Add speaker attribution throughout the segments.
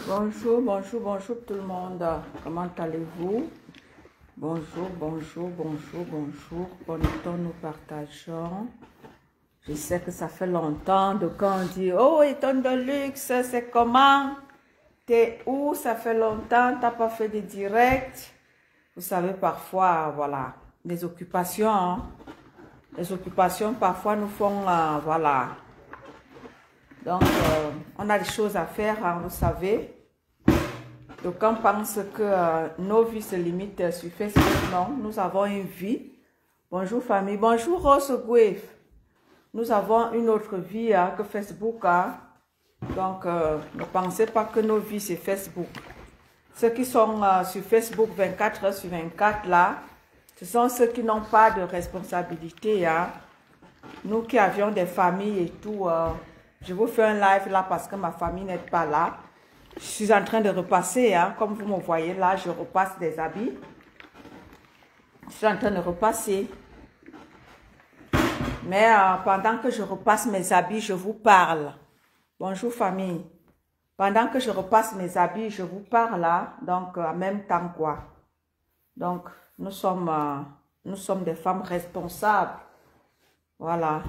Speaker 1: Bonjour, bonjour, bonjour tout le monde. Comment allez-vous? Bonjour, bonjour, bonjour, bonjour. Bon temps, nous partageons. Je sais que ça fait longtemps de quand on dit oh, Eton de luxe, c'est comment? T'es où? Ça fait longtemps, t'as pas fait de direct. Vous savez, parfois, voilà, les occupations, hein. Les occupations parfois nous font, voilà. Donc, on a des choses à faire, hein, vous savez. Donc, on pense que nos vies se limitent sur Facebook. Non, nous avons une vie. Bonjour famille. Bonjour Rose Gouef. Nous avons une autre vie hein, que Facebook. Hein. Donc, ne pensez pas que nos vies, c'est Facebook. Ceux qui sont sur Facebook 24 heures sur 24, là, ce sont ceux qui n'ont pas de responsabilité. Hein. Nous qui avions des familles et tout, je vous fais un live là parce que ma famille n'est pas là. Je suis en train de repasser, hein, comme vous me voyez là, je repasse des habits. Je suis en train de repasser. Mais pendant que je repasse mes habits, je vous parle. Bonjour famille. Pendant que je repasse mes habits, je vous parle là, donc en même temps quoi. Donc nous sommes des femmes responsables. Voilà.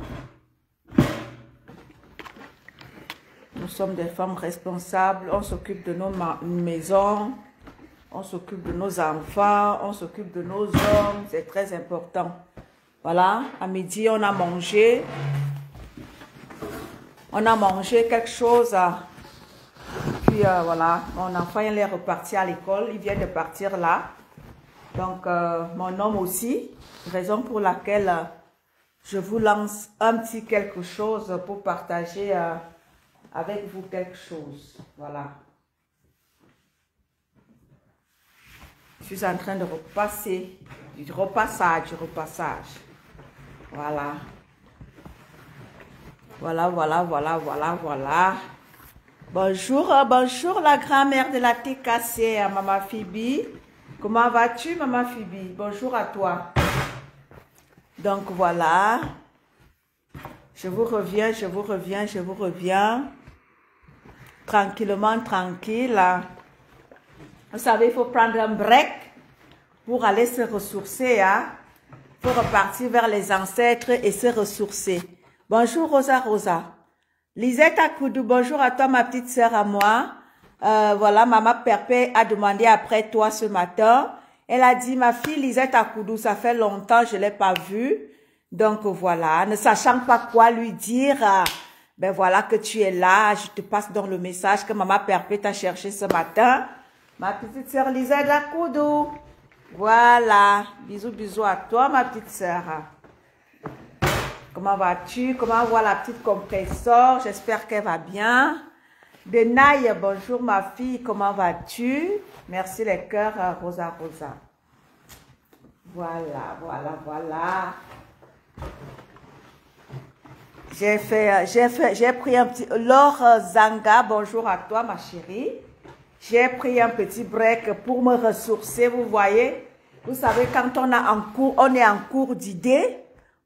Speaker 1: Nous sommes des femmes responsables, on s'occupe de nos maisons, on s'occupe de nos enfants, on s'occupe de nos hommes, c'est très important. Voilà, à midi on a mangé quelque chose, puis voilà, mon enfant il est reparti à l'école, il vient de partir là. Donc mon homme aussi, raison pour laquelle je vous lance un petit quelque chose pour partager avec vous quelque chose. Voilà. Je suis en train de repasser. Du repassage. Voilà. Voilà. Bonjour la grand-mère de la TKC, Maman Phoebe. Comment vas-tu, Maman Phoebe? Bonjour à toi. Donc voilà. Je vous reviens. Tranquillement, tranquille. Vous savez, il faut prendre un break pour aller se ressourcer. Hein? Il faut repartir vers les ancêtres et se ressourcer. Bonjour Rosa. Lisette Akoudou, bonjour à toi ma petite sœur à moi. Voilà, Maman Perpé a demandé après toi ce matin. Elle a dit, ma fille Lisette Akoudou, ça fait longtemps, je ne l'ai pas vue. Donc voilà, ne sachant pas quoi lui dire... ben voilà que tu es là, je te passe dans le message que Maman Perpé t'a cherché ce matin. Ma petite sœur Lisette Akoudou. Voilà, bisous à toi ma petite sœur. Comment vas-tu? Comment va la petite compresseur? J'espère qu'elle va bien. Denaï, bonjour ma fille, comment vas-tu? Merci les cœurs, Rosa. Voilà. J'ai pris un petit... Laure Zanga, bonjour à toi ma chérie. J'ai pris un petit break pour me ressourcer, vous voyez. Vous savez, quand on est en cours d'idées,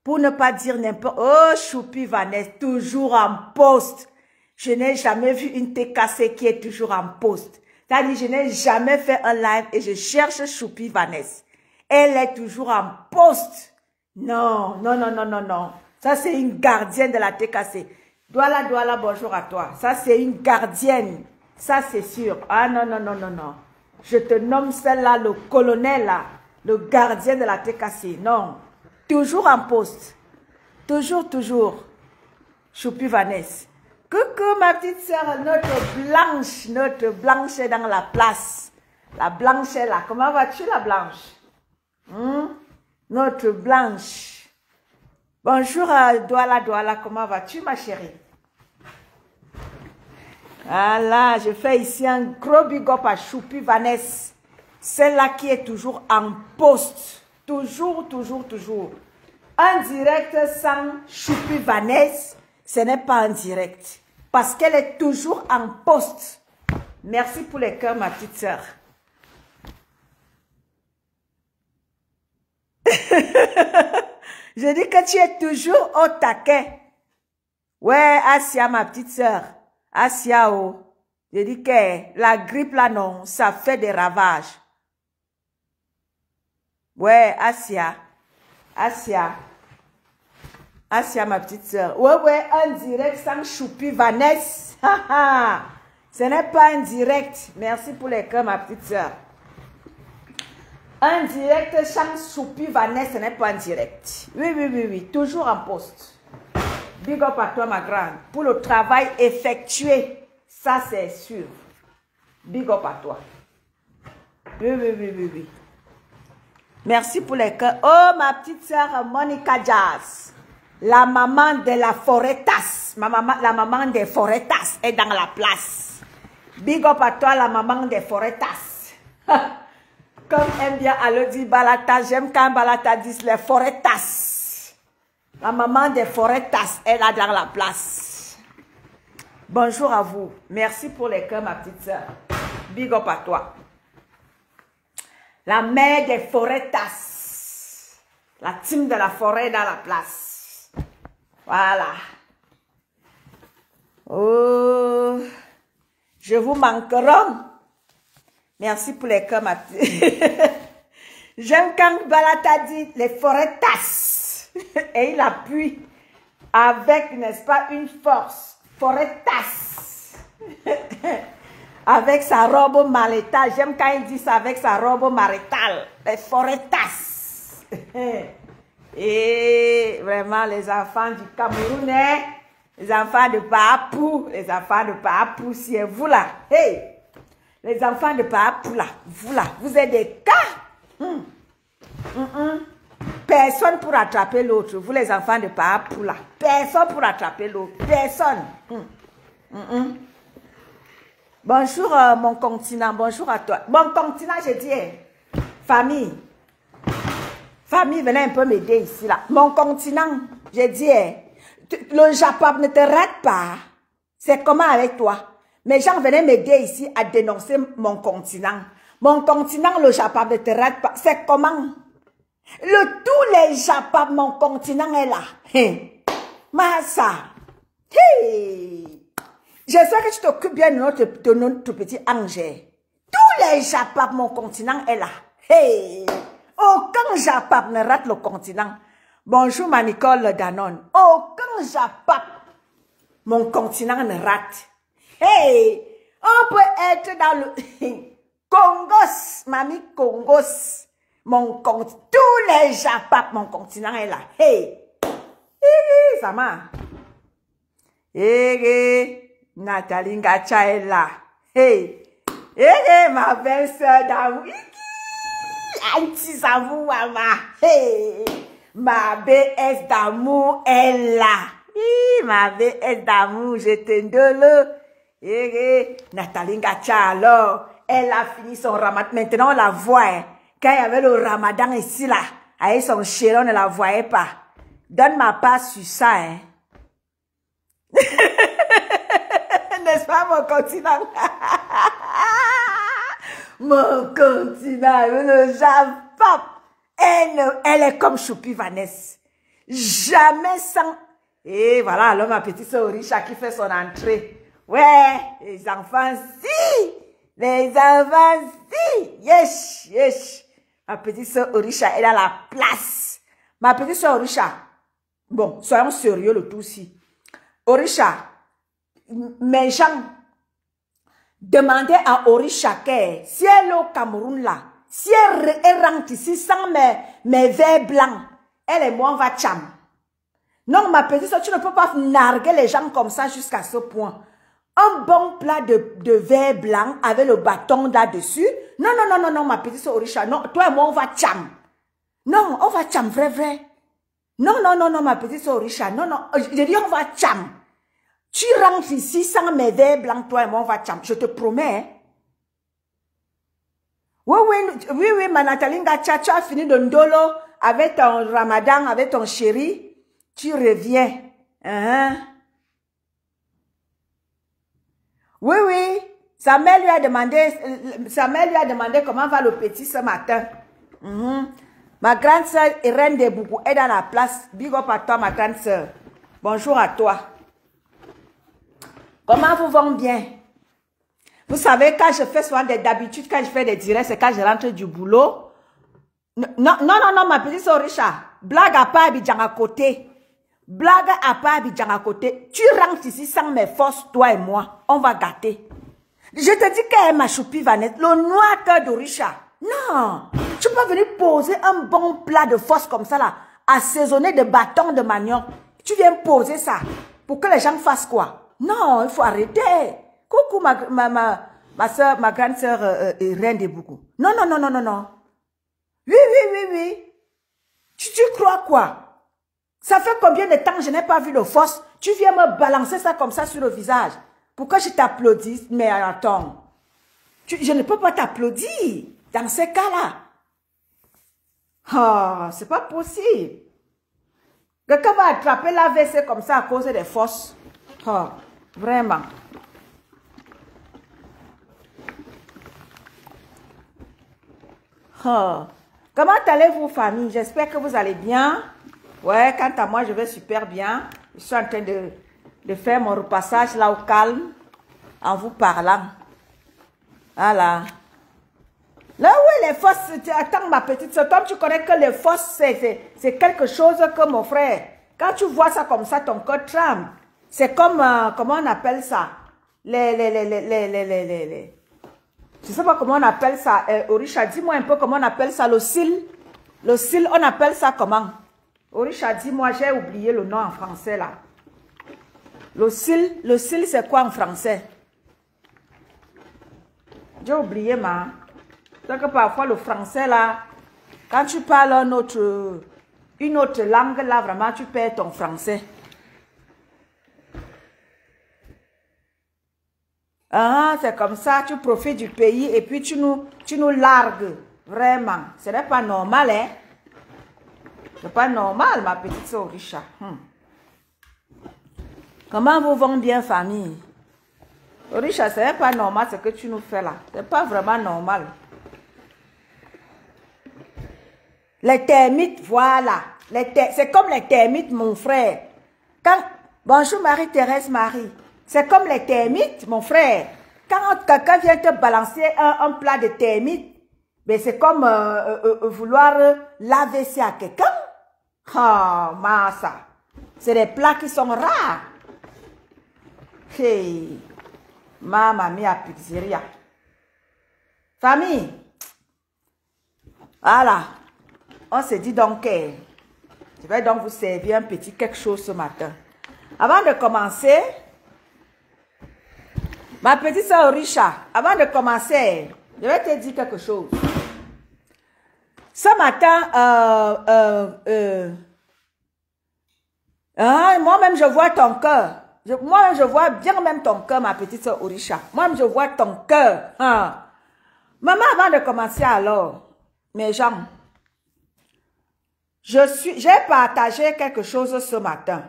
Speaker 1: pour ne pas dire n'importe... Oh, Choupi Vanessa, toujours en poste. Je n'ai jamais vu une TKC qui est toujours en poste. C'est-à-dire, je n'ai jamais fait un live et je cherche Choupi Vanessa. Elle est toujours en poste. Non. Ça, c'est une gardienne de la TKC. Douala, bonjour à toi. Ça, c'est une gardienne. Ça, c'est sûr. Ah, non. Je te nomme celle-là, le colonel, là. Le gardien de la TKC. Non. Toujours en poste. Toujours. Choupi Vanessa. Coucou, ma petite sœur, notre blanche est dans la place. La blanche est là. Comment vas-tu, la blanche? Notre blanche. Bonjour à Douala, comment vas-tu ma chérie? Voilà, je fais ici un gros big up à Choupi Vanessa. Celle-là qui est toujours en poste. Toujours. Un direct sans Choupi Vanessa, ce n'est pas un direct. Parce qu'elle est toujours en poste. Merci pour les cœurs ma petite sœur. Je dis que tu es toujours au taquet. Ouais, Asia, ma petite sœur. Asia, oh. Je dis que la grippe là, non, ça fait des ravages. Ouais, Asia. Asia, ma petite soeur. Ouais, un direct sans choupi, Vanessa. Ce n'est pas un direct. Merci pour les cœurs, ma petite soeur. Un direct sans choupi, Vanessa, ce n'est pas un direct. Oui. Toujours en poste. Big up à toi, ma grande. Pour le travail effectué, ça c'est sûr. Big up à toi. Oui. Merci pour les cœurs. Oh, ma petite soeur Monica Jazz. La maman de la Foretas. La maman des Foretas est dans la place. Big up à toi, la maman des Foretas. Comme aime bien Alodi Balata, j'aime quand Balata dit les Foretas. La maman des Foretas est là dans la place. Bonjour à vous. Merci pour les cœurs, ma petite soeur. Big up à toi. La mère des Foretas. La team de la forêt dans la place. Voilà. Oh. Je vous manquerai. Merci pour les cœurs, ma petite. J'aime quand Balata dit les Foretas. Et il appuie avec, n'est-ce pas, une force. Foretas. Avec sa robe maritale. J'aime quand il dit ça avec sa robe maritale. Les Foretas. Et vraiment, les enfants du Cameroun, hein? Les enfants de Papou. Les enfants de Papou, c'est vous là. Hey! Les enfants de Papou là. Vous êtes des cas. Personne pour attraper l'autre. Vous les enfants de Papou là. Personne pour attraper l'autre. Personne. Bonjour mon continent, bonjour à toi. Mon continent, je dis, famille, venez un peu m'aider ici là. Mon continent, je dis, le Japon ne te rate pas. C'est comment avec toi? Mes gens venaient m'aider ici à dénoncer mon continent. Mon continent, le Japon ne te rate pas. C'est comment? Tous les Japon, mon continent est là. Massa. Hey. J'espère que tu t'occupes bien de notre petit ange. Tous les Japon, mon continent est là. Hey! Aucun Japon ne rate le continent. Bonjour ma Nicole Danone. Aucun Japon, mon continent ne rate. Hey! On peut être dans le Congos, mamie Congos. Tous les Japon, mon continent est là. Hey! Ça m'a. Hey! Nathalie Ngacha est là. Hey, ma belle soeur d'amour. Anti-Savou, maman. Hey, ma BS d'amour est là. Ma BS d'amour, je t'endole. Nathalie Ngacha, alors, elle a fini son ramadan. Maintenant, on la voit. Hein. Quand il y avait le ramadan ici, là, avec son chéri, on ne la voyait pas. Donne ma part sur ça, hein. N'est-ce pas mon continent? Mon continent, le Japon. Elle est comme Choupi Vanessa. Jamais sans... Et voilà, alors ma petite soeur Orisha qui fait son entrée. Ouais, les enfants, si! Les enfants, si! Yes! Ma petite soeur Orisha est dans la place. Ma petite soeur Orisha. Bon, soyons sérieux le tout ci. Orisha, mes gens demandaient à Orisha que si elle est au Cameroun là, si elle rentre ici sans mes verres blancs, elle et moi on va tcham. Non, ma petite soeur, tu ne peux pas narguer les gens comme ça jusqu'à ce point. Un bon plat de verre blanc avec le bâton là-dessus. Non, ma petite soeur Orisha. Non, toi et moi on va tcham. Non, on va tcham, vrai. Non, ma petite soeur Orisha. Non, je dis on va tcham. Tu rentres ici sans mes verres blancs, toi et moi, on va tcham. Je te promets. Oui, ma Nathalie Ngacha, tu as fini de ndolo avec ton ramadan, avec ton chéri. Tu reviens. Oui. Samuel lui a demandé comment va le petit ce matin. Ma grande soeur Irène de Boubou est dans la place. Big up à toi, ma grande soeur. Bonjour à toi. Comment vous vont bien? Vous savez, quand je fais souvent d'habitude, quand je fais des directs, c'est quand je rentre du boulot. Non, ma petite soeur Richard. Blague à part Abidjan à côté. Blague à part Abidjan à côté. Tu rentres ici sans mes forces, toi et moi. On va gâter. Je te dis qu'elle m'a choupi Vanette, le noir cœur de Richard. Non. Tu peux pas venir poser un bon plat de force comme ça là, assaisonné de bâtons de manioc. Tu viens poser ça pour que les gens fassent quoi? Non, il faut arrêter. Coucou ma soeur, ma grande soeur Reine de Bougou. Non. Oui. Tu crois quoi? Ça fait combien de temps que je n'ai pas vu le force? Tu viens me balancer ça comme ça sur le visage. Pourquoi je t'applaudis? Mais attends. Je ne peux pas t'applaudir dans ces cas-là. Ah, c'est pas possible. Quelqu'un va attraper l'AVC comme ça à cause des forces. Ah, vraiment. Oh. Comment allez-vous, famille? J'espère que vous allez bien. Ouais, quant à moi, je vais super bien. Je suis en train de faire mon repassage là au calme, en vous parlant. Voilà. Là où est les fosses? Attends, ma petite soeur, toi, tu connais que les fosses, c'est quelque chose que mon frère. Quand tu vois ça comme ça, ton cœur tremble. C'est comme, comment on appelle ça? Je sais pas comment on appelle ça. Orisha, dis-moi un peu comment on appelle ça. Le cil, on appelle ça comment? Orisha, dis-moi, j'ai oublié le nom en français là. Le cil, c'est quoi en français? J'ai oublié, ma. Donc parfois le français là, quand tu parles une autre langue là, vraiment tu perds ton français. Ah, c'est comme ça, tu profites du pays et puis tu nous largues. Vraiment. Ce n'est pas normal, hein? C'est pas normal, ma petite soeur Richard. Comment vous vont bien, famille? Richard, ce n'est pas normal ce que tu nous fais là. C'est pas vraiment normal. Les termites, voilà. C'est comme les termites, mon frère. Bonjour Marie-Thérèse Marie. C'est comme les termites, mon frère. Quand quelqu'un vient te balancer un plat de termites, ben c'est comme vouloir laver ça à quelqu'un. Oh, massa. C'est des plats qui sont rares. Hey. Mamma mia pizzeria. Famille. Voilà. On se dit donc que je vais donc vous servir un petit quelque chose ce matin. Avant de commencer, ma petite soeur Richard, avant de commencer, je vais te dire quelque chose. Ce matin, moi-même je vois ton cœur. Moi-même je vois bien même ton cœur, ma petite soeur Orisha. Moi-même je vois ton cœur. Maman, avant de commencer alors, mes gens, j'ai partagé quelque chose ce matin.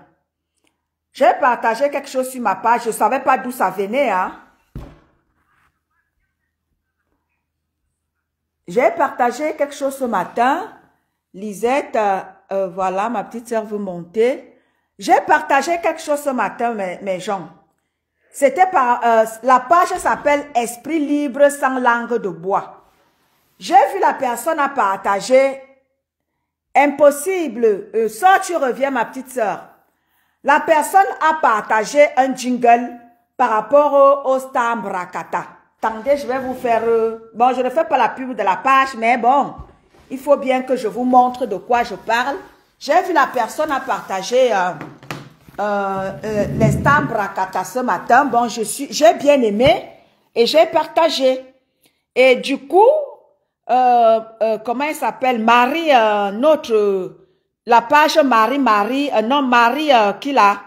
Speaker 1: J'ai partagé quelque chose sur ma page. Je ne savais pas d'où ça venait. Hein? J'ai partagé quelque chose ce matin. Lisette, voilà, ma petite sœur veut monter. J'ai partagé quelque chose ce matin, mes gens. C'était par... la page s'appelle « Esprit libre sans langue de bois ». J'ai vu la personne a partagé « Impossible, ça tu reviens ma petite sœur ». La personne a partagé un jingle par rapport au Star Brakata. Attendez, je vais vous faire... bon, je ne fais pas la pub de la page, mais bon, il faut bien que je vous montre de quoi je parle. J'ai vu la personne a partagé les Star Brakata ce matin. Bon, j'ai bien aimé et j'ai partagé. Et du coup, comment elle s'appelle? Marie, la page Marie, qui l'a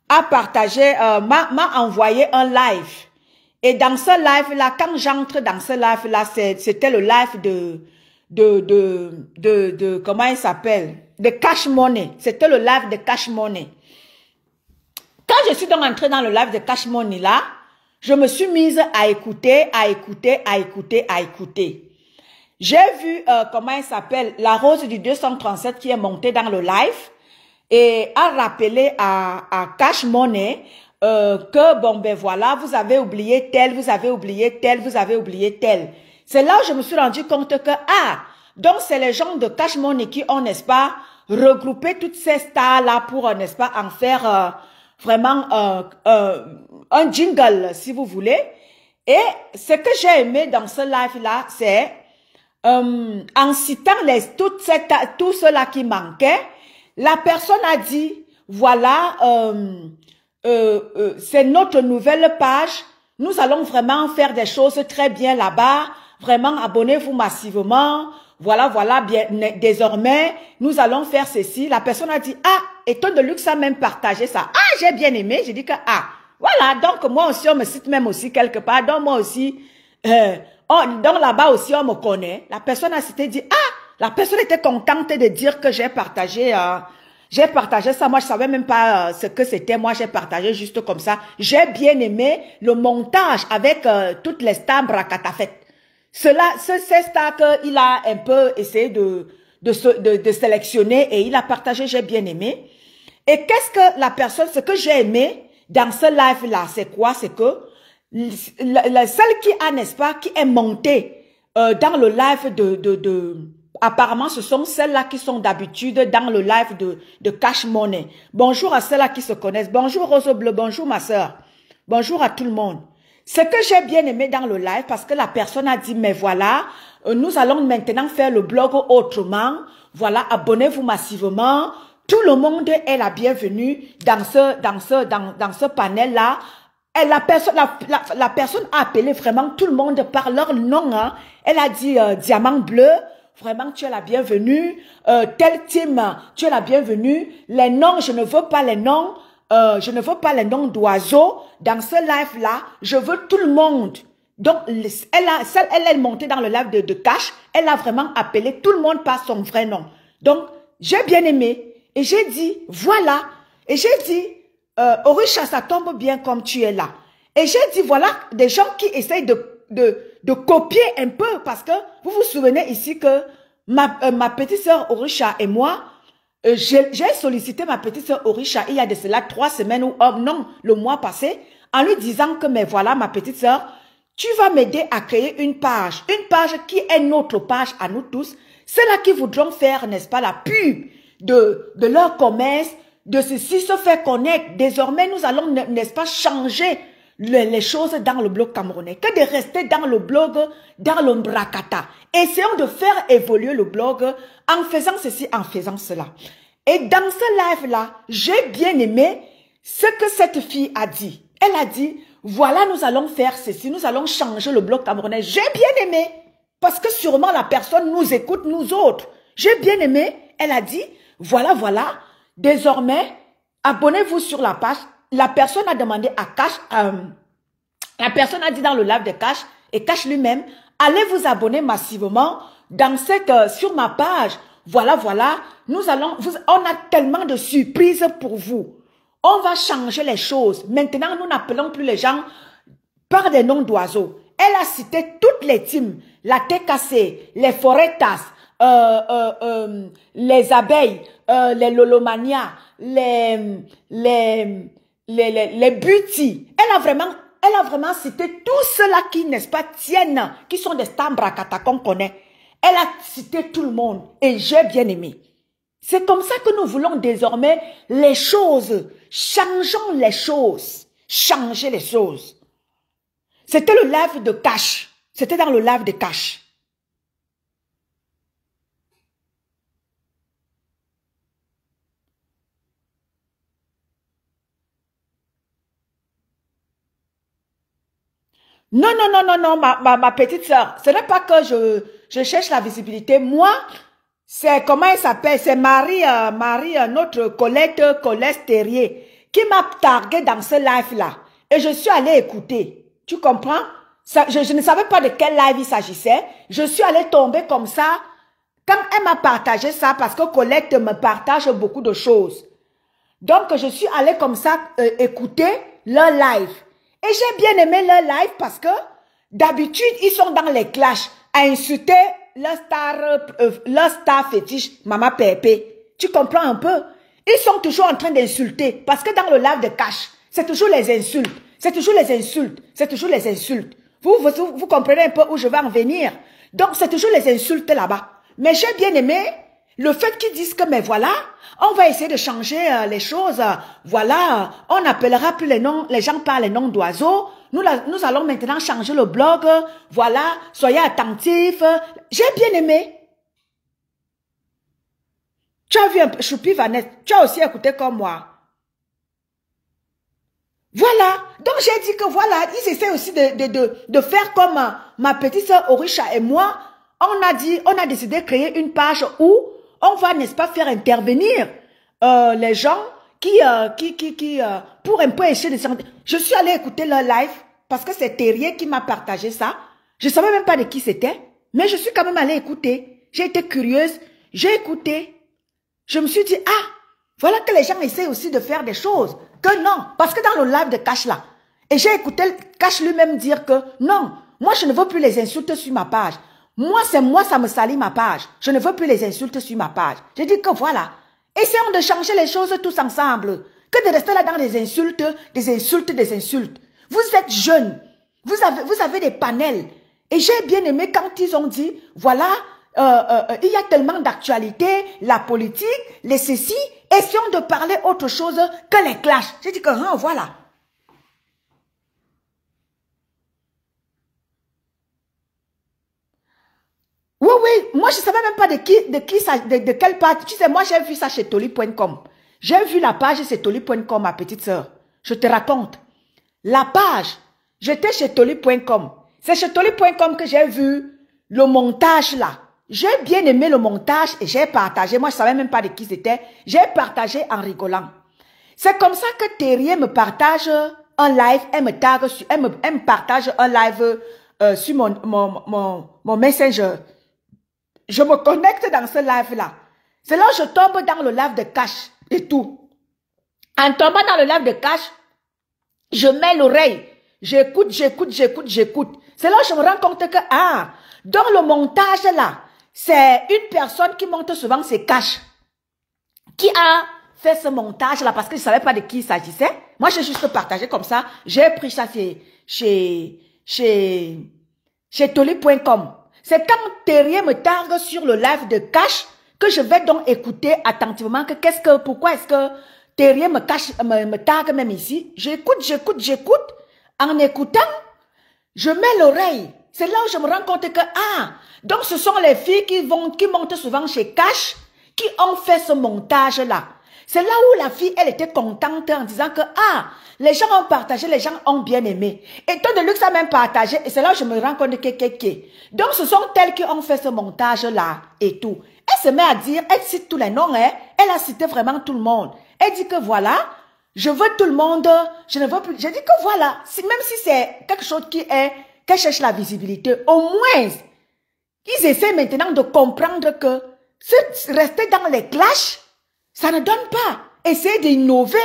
Speaker 1: a partagé, m'a envoyé un live. Et dans ce live-là, quand j'entre dans ce live-là, c'était le live de comment il s'appelle? De Cash Money. C'était le live de Cash Money. Quand je suis donc entrée dans le live de Cash Money là, je me suis mise à écouter. J'ai vu, comment il s'appelle, la Rose du 237 qui est montée dans le live et a rappelé à Cash Money que, bon, ben voilà, vous avez oublié tel, vous avez oublié tel, vous avez oublié tel. C'est là où je me suis rendu compte que, ah, donc c'est les gens de Cash Money qui ont, n'est-ce pas, regroupé toutes ces stars-là pour, n'est-ce pas, en faire vraiment un jingle, si vous voulez. Et ce que j'ai aimé dans ce live-là, c'est en citant tout cela qui manquait, la personne a dit, voilà, c'est notre nouvelle page, nous allons vraiment faire des choses très bien là-bas, vraiment abonnez-vous massivement, voilà, bien, désormais, nous allons faire ceci. La personne a dit, ah, et Ton de Luxe a même partagé ça. Ah, j'ai bien aimé, j'ai dit que, ah, voilà, donc moi aussi, on me cite même aussi quelque part, donc moi aussi, donc là-bas aussi, on me connaît. La personne a cité, dit, ah, la personne était contente de dire que j'ai partagé ça. Moi, je savais même pas ce que c'était. Moi, j'ai partagé juste comme ça. J'ai bien aimé le montage avec toutes les stars Bracatafet. Ces stars qu'il a un peu essayé de sélectionner et il a partagé, j'ai bien aimé. Et qu'est-ce que la personne, ce que j'ai aimé dans ce live-là, c'est quoi? C'est que celle qui a, n'est-ce pas, qui est montée dans le live apparemment, ce sont celles-là qui sont d'habitude dans le live de Cash Money. Bonjour à celles-là qui se connaissent. Bonjour Rose Bleu, bonjour ma soeur. Bonjour à tout le monde. Ce que j'ai bien aimé dans le live, parce que la personne a dit, mais voilà, nous allons maintenant faire le blog autrement. Voilà, abonnez-vous massivement. Tout le monde est la bienvenue dans ce panel-là. Et la personne a appelé vraiment tout le monde par leur nom. Hein. Elle a dit Diamant Bleu, vraiment tu es la bienvenue. Tel team, tu es la bienvenue. Les noms, je ne veux pas les noms. Je ne veux pas les noms d'oiseaux. Dans ce live-là, je veux tout le monde. Donc, elle est montée dans le live de Cash. Elle a vraiment appelé tout le monde par son vrai nom. Donc, j'ai bien aimé. Et j'ai dit, voilà. Et j'ai dit, Orisha, ça tombe bien comme tu es là. Et j'ai dit, voilà, des gens qui essayent de copier un peu. Parce que vous vous souvenez ici que ma petite sœur Orisha et moi, j'ai sollicité ma petite sœur Orisha il y a de cela 3 semaines ou non, le mois passé, en lui disant que, mais voilà, ma petite sœur, tu vas m'aider à créer une page qui est notre page à nous tous. Ceux-là qui voudront faire, n'est-ce pas, la pub de leur commerce, de ceci se faire connaître. Désormais, nous allons, n'est-ce pas, changer les choses dans le blog camerounais. Que de rester dans le blog, dans le bracata. Essayons de faire évoluer le blog en faisant ceci, en faisant cela. Et dans ce live-là, j'ai bien aimé ce que cette fille a dit. Elle a dit, voilà, nous allons faire ceci, nous allons changer le blog camerounais. J'ai bien aimé. Parce que sûrement la personne nous écoute, nous autres. J'ai bien aimé. Elle a dit, voilà, désormais, abonnez-vous sur la page. La personne a demandé à Cash, la personne a dit dans le live de Cash, et Cash lui-même, allez vous abonner massivement dans sur ma page. Voilà, on a tellement de surprises pour vous. On va changer les choses. Maintenant, nous n'appelons plus les gens par des noms d'oiseaux. Elle a cité toutes les teams, la TKC, les Foretas, les abeilles, les Lolomania, les Beauty. Elle a vraiment cité tous ceux-là qui, n'est-ce pas, tiennent, qui sont des stars bracata qu'on connaît. Elle a cité tout le monde et j'ai bien aimé. C'est comme ça que nous voulons désormais les choses. Changeons les choses. Changer les choses. C'était le live de Cash. C'était dans le live de Cash. Non, ma petite soeur. Ce n'est pas que je cherche la visibilité. Moi, c'est comment elle s'appelle? C'est Marie, notre Colette Terrier, qui m'a targué dans ce live-là. Et je suis allée écouter. Tu comprends? Je ne savais pas de quel live il s'agissait. Je suis allée tomber comme ça. Quand elle m'a partagé ça, parce que Colette me partage beaucoup de choses. Donc, je suis allée comme ça écouter leur live. Et j'ai bien aimé leur live parce que d'habitude, ils sont dans les clashs à insulter leur star fétiche, Maman Pépé. Tu comprends un peu? Ils sont toujours en train d'insulter parce que dans le live de Cash,
Speaker 2: C'est toujours les insultes. C'est toujours les insultes. C'est toujours les insultes. Vous comprenez un peu où je vais en venir. Donc, c'est toujours les insultes là-bas. Mais j'ai bien aimé le fait qu'ils disent que, mais voilà, on va essayer de changer les choses. Voilà, on n'appellera plus les noms, les gens par les noms d'oiseaux. Nous allons maintenant changer le blog. Voilà, soyez attentifs. J'ai bien aimé. Tu as vu un peu, Choupi Vanette, tu as aussi écouté comme moi. Voilà, donc j'ai dit que voilà, ils essaient aussi de faire comme ma petite sœur Orisha et moi. On a décidé de créer une page où on va, n'est-ce pas, faire intervenir les gens qui pour un peu essayer de... Je suis allée écouter leur live parce que c'est Terrier qui m'a partagé ça. Je ne savais même pas de qui c'était, mais je suis quand même allée écouter. J'ai été curieuse, j'ai écouté. Je me suis dit, ah, voilà que les gens essaient aussi de faire des choses. Que non, parce que dans le live de Cash là, et j'ai écouté Cash lui-même dire que non, moi je ne veux plus les insultes sur ma page. Moi, c'est moi, ça me salit ma page. Je ne veux plus les insultes sur ma page. J'ai dit que voilà, essayons de changer les choses tous ensemble. Que de rester là dans des insultes, des insultes, des insultes. Vous êtes jeunes, vous avez des panels. Et j'ai bien aimé quand ils ont dit, voilà, il y a tellement d'actualités, la politique, les ceci, essayons de parler autre chose que les clashs. J'ai dit que, hein, voilà. Oui, oui, moi je ne savais même pas de quelle page. Tu sais, moi j'ai vu ça chez Toli.com. J'ai vu la page chez Toli.com, ma petite sœur. Je te raconte. La page, j'étais chez Toli.com. C'est chez Toli.com que j'ai vu le montage là. J'ai bien aimé le montage et j'ai partagé. Moi, je ne savais même pas de qui c'était. J'ai partagé en rigolant. C'est comme ça que Terrier me partage un live. Elle me tag, elle me partage un live sur mon Messenger. Je me connecte dans ce live-là. C'est là où je tombe dans le live de Cash et tout. En tombant dans le live de Cash, je mets l'oreille. J'écoute, j'écoute, j'écoute, j'écoute. C'est là où je me rends compte que, ah, dans le montage là, c'est une personne qui monte souvent, c'est Cash, qui a fait ce montage là parce que je ne savais pas de qui il s'agissait. Moi, j'ai juste partagé comme ça. J'ai pris ça chez Toli.com. C'est quand Terrier me targue sur le live de Cash que je vais donc écouter attentivement que pourquoi est-ce que Terrier me targue même ici. J'écoute, j'écoute, j'écoute. En écoutant, je mets l'oreille. C'est là où je me rends compte que, ah, donc ce sont les filles qui montent souvent chez Cash, qui ont fait ce montage-là. C'est là où la fille, elle était contente en disant que, ah, les gens ont partagé, les gens ont bien aimé. Et Ton de Luxe a même partagé, et c'est là où je me rends compte que. Donc ce sont elles qui ont fait ce montage-là et tout. Elle se met à dire, elle cite tous les noms, hein, elle a cité vraiment tout le monde. Elle dit que voilà, je veux tout le monde, je ne veux plus. Je dis que voilà, même si c'est quelque chose qu'elle cherche la visibilité, au moins, ils essaient maintenant de comprendre que rester dans les clashs, ça ne donne pas. Essayer d'innover.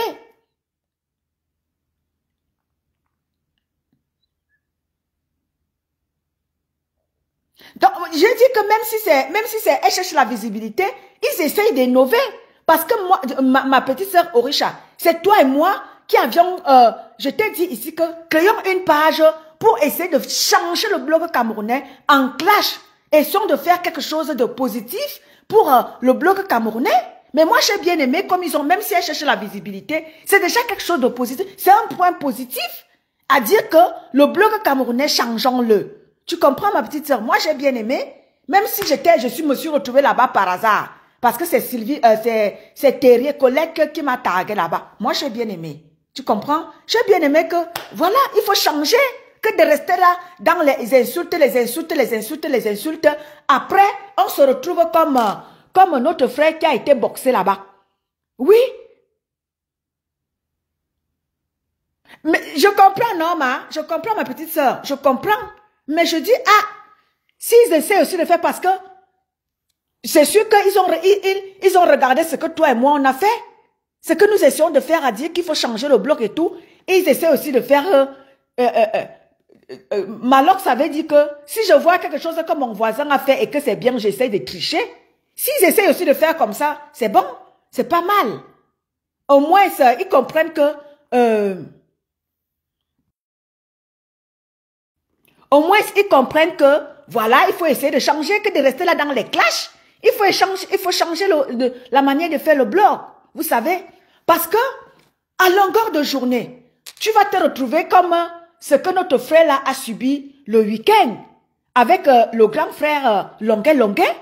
Speaker 2: Donc, je dis que même si elle cherche la visibilité, ils essayent d'innover. Parce que moi, ma petite sœur Orisha, c'est toi et moi qui avions, je t'ai dit ici que créons une page pour essayer de changer le blog camerounais en clash. Essayons de faire quelque chose de positif pour le blog camerounais. Mais moi, j'ai bien aimé comme ils ont, même si elles cherchent la visibilité, c'est déjà quelque chose de positif. C'est un point positif à dire que le blog camerounais, changeons-le. Tu comprends, ma petite sœur? Moi, j'ai bien aimé, même si je me suis retrouvée là-bas par hasard. Parce que c'est c'est Terrier, collègue qui m'a tagué là-bas. Moi, j'ai bien aimé. Tu comprends? J'ai bien aimé que, voilà, il faut changer. Que de rester là dans les insultes, les insultes, les insultes, les insultes. Après, on se retrouve comme notre frère qui a été boxé là-bas. Oui. Mais je comprends, non, je comprends, ma petite sœur. Je comprends. Mais je dis, ah, s'ils essaient aussi de faire parce que c'est sûr qu'ils ont regardé ce que toi et moi on a fait. Ce que nous essayons de faire à dire qu'il faut changer le bloc et tout. Et ils essaient aussi de faire... Malox avait dit que si je vois quelque chose que mon voisin a fait et que c'est bien, j'essaie de tricher. S'ils essaient aussi de faire comme ça, c'est bon, c'est pas mal. Au moins, ils comprennent que au moins ils comprennent que, voilà, il faut essayer de changer, que de rester là dans les clashs. Il faut changer la manière de faire le blog, vous savez. Parce que, à longueur de journée, tu vas te retrouver comme ce que notre frère là a subi le week-end avec le grand frère Longuet.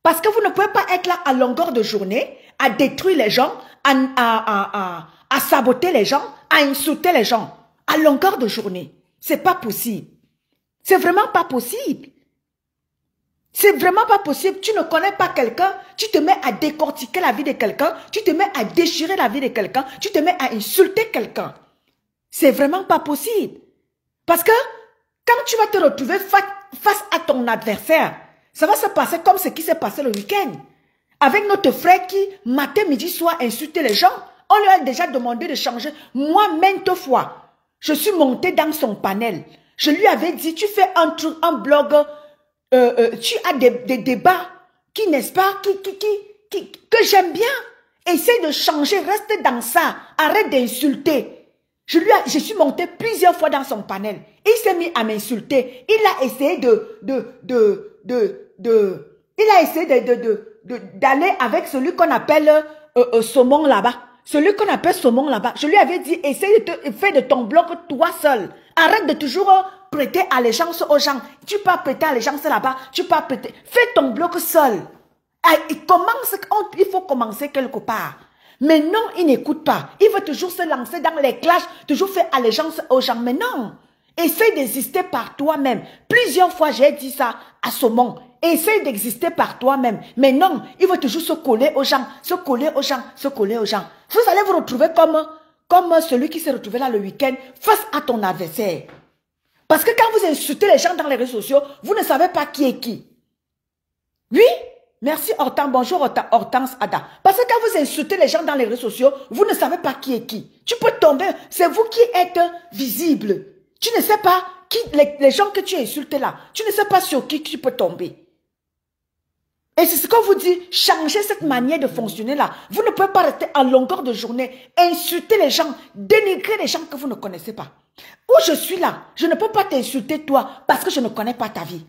Speaker 2: Parce que vous ne pouvez pas être là à longueur de journée à détruire les gens, à saboter les gens, à insulter les gens à longueur de journée. C'est pas possible. C'est vraiment pas possible. C'est vraiment pas possible. Tu ne connais pas quelqu'un, tu te mets à décortiquer la vie de quelqu'un, tu te mets à déchirer la vie de quelqu'un, tu te mets à insulter quelqu'un. C'est vraiment pas possible. Parce que quand tu vas te retrouver face à ton adversaire, ça va se passer comme ce qui s'est passé le week-end. Avec notre frère qui, matin, midi, soir, insultait les gens. On lui a déjà demandé de changer. Moi, maintes fois, je suis montée dans son panel. Je lui avais dit, tu fais un blog, tu as des débats qui, n'est-ce pas, que j'aime bien. Essaye de changer, reste dans ça. Arrête d'insulter. Je suis montée plusieurs fois dans son panel. Il s'est mis à m'insulter. Il a essayé d'aller avec celui qu'on appelle Saumon là-bas. Celui qu'on appelle Saumon là-bas. Je lui avais dit, essaye de faire de ton blog toi seul. Arrête de toujours prêter allégeance aux gens. Tu peux prêter allégeance là-bas. Tu peux prêter. Fais ton blog seul. Il faut commencer quelque part. Mais non, il n'écoute pas. Il veut toujours se lancer dans les clashs, toujours faire allégeance aux gens. Mais non. Essaye d'exister par toi-même. Plusieurs fois, j'ai dit ça à Saumon. Essaye d'exister par toi-même. Mais non, il veut toujours se coller aux gens, se coller aux gens, se coller aux gens. Vous allez vous retrouver comme celui qui s'est retrouvé là le week-end face à ton adversaire. Parce que quand vous insultez les gens dans les réseaux sociaux, vous ne savez pas qui est qui. Oui? Merci Hortense. Bonjour Hortense Ada. Parce que quand vous insultez les gens dans les réseaux sociaux, vous ne savez pas qui est qui. Tu peux tomber. C'est vous qui êtes visible. Tu ne sais pas qui, les gens que tu insultes là, tu ne sais pas sur qui tu peux tomber. Et c'est ce qu'on vous dit, changez cette manière de fonctionner là. Vous ne pouvez pas rester à longueur de journée, insulter les gens, dénigrer les gens que vous ne connaissez pas. Où je suis là, je ne peux pas t'insulter toi parce que je ne connais pas ta vie.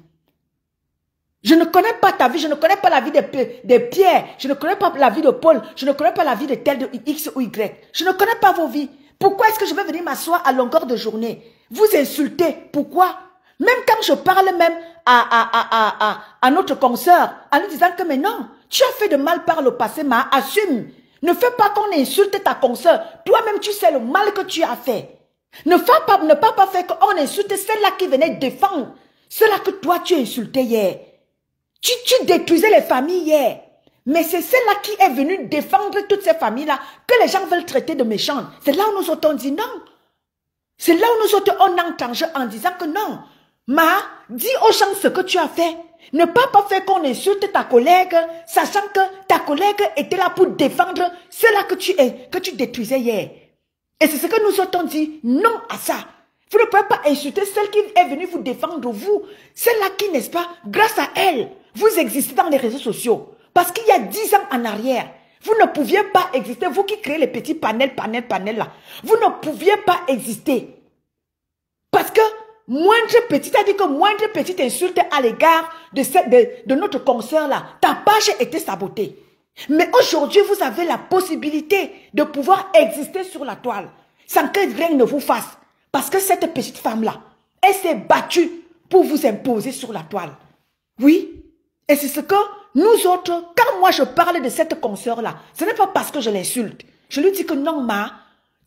Speaker 2: Je ne connais pas ta vie, je ne connais pas la vie de Pierre, je ne connais pas la vie de Paul, je ne connais pas la vie de tel de X ou Y. Je ne connais pas vos vies. Pourquoi est-ce que je vais venir m'asseoir à longueur de journée? Vous insultez. Pourquoi? Même quand je parle même à notre consoeur, en lui disant que mais non, tu as fait de mal par le passé, mais assume. Ne fais pas qu'on insulte ta consoeur. Toi-même, tu sais le mal que tu as fait. Ne pas faire qu'on insulte celle-là qui venait défendre. Celle-là que toi, tu insultais hier. Tu détruisais les familles hier. Mais c'est celle-là qui est venue défendre toutes ces familles-là que les gens veulent traiter de méchantes. C'est là où nous autres on dit non. C'est là où nous autres on enclenche en disant que non. Dis aux gens ce que tu as fait. Ne pas faire qu'on insulte ta collègue, sachant que ta collègue était là pour défendre celle-là que tu détruisais hier. Et c'est ce que nous autres on dit non à ça. Vous ne pouvez pas insulter celle qui est venue vous défendre, vous. Celle-là qui, n'est-ce pas, grâce à elle, vous existez dans les réseaux sociaux. Parce qu'il y a 10 ans en arrière, vous ne pouviez pas exister. Vous qui créez les petits panels là, vous ne pouviez pas exister. Parce que moindre petite insulte à l'égard de notre consoeur là, ta page était sabotée. Mais aujourd'hui, vous avez la possibilité de pouvoir exister sur la toile sans que rien ne vous fasse. Parce que cette petite femme-là, elle s'est battue pour vous imposer sur la toile. Oui, et c'est ce que nous autres, quand moi je parle de cette consoeur-là, ce n'est pas parce que je l'insulte. Je lui dis que non,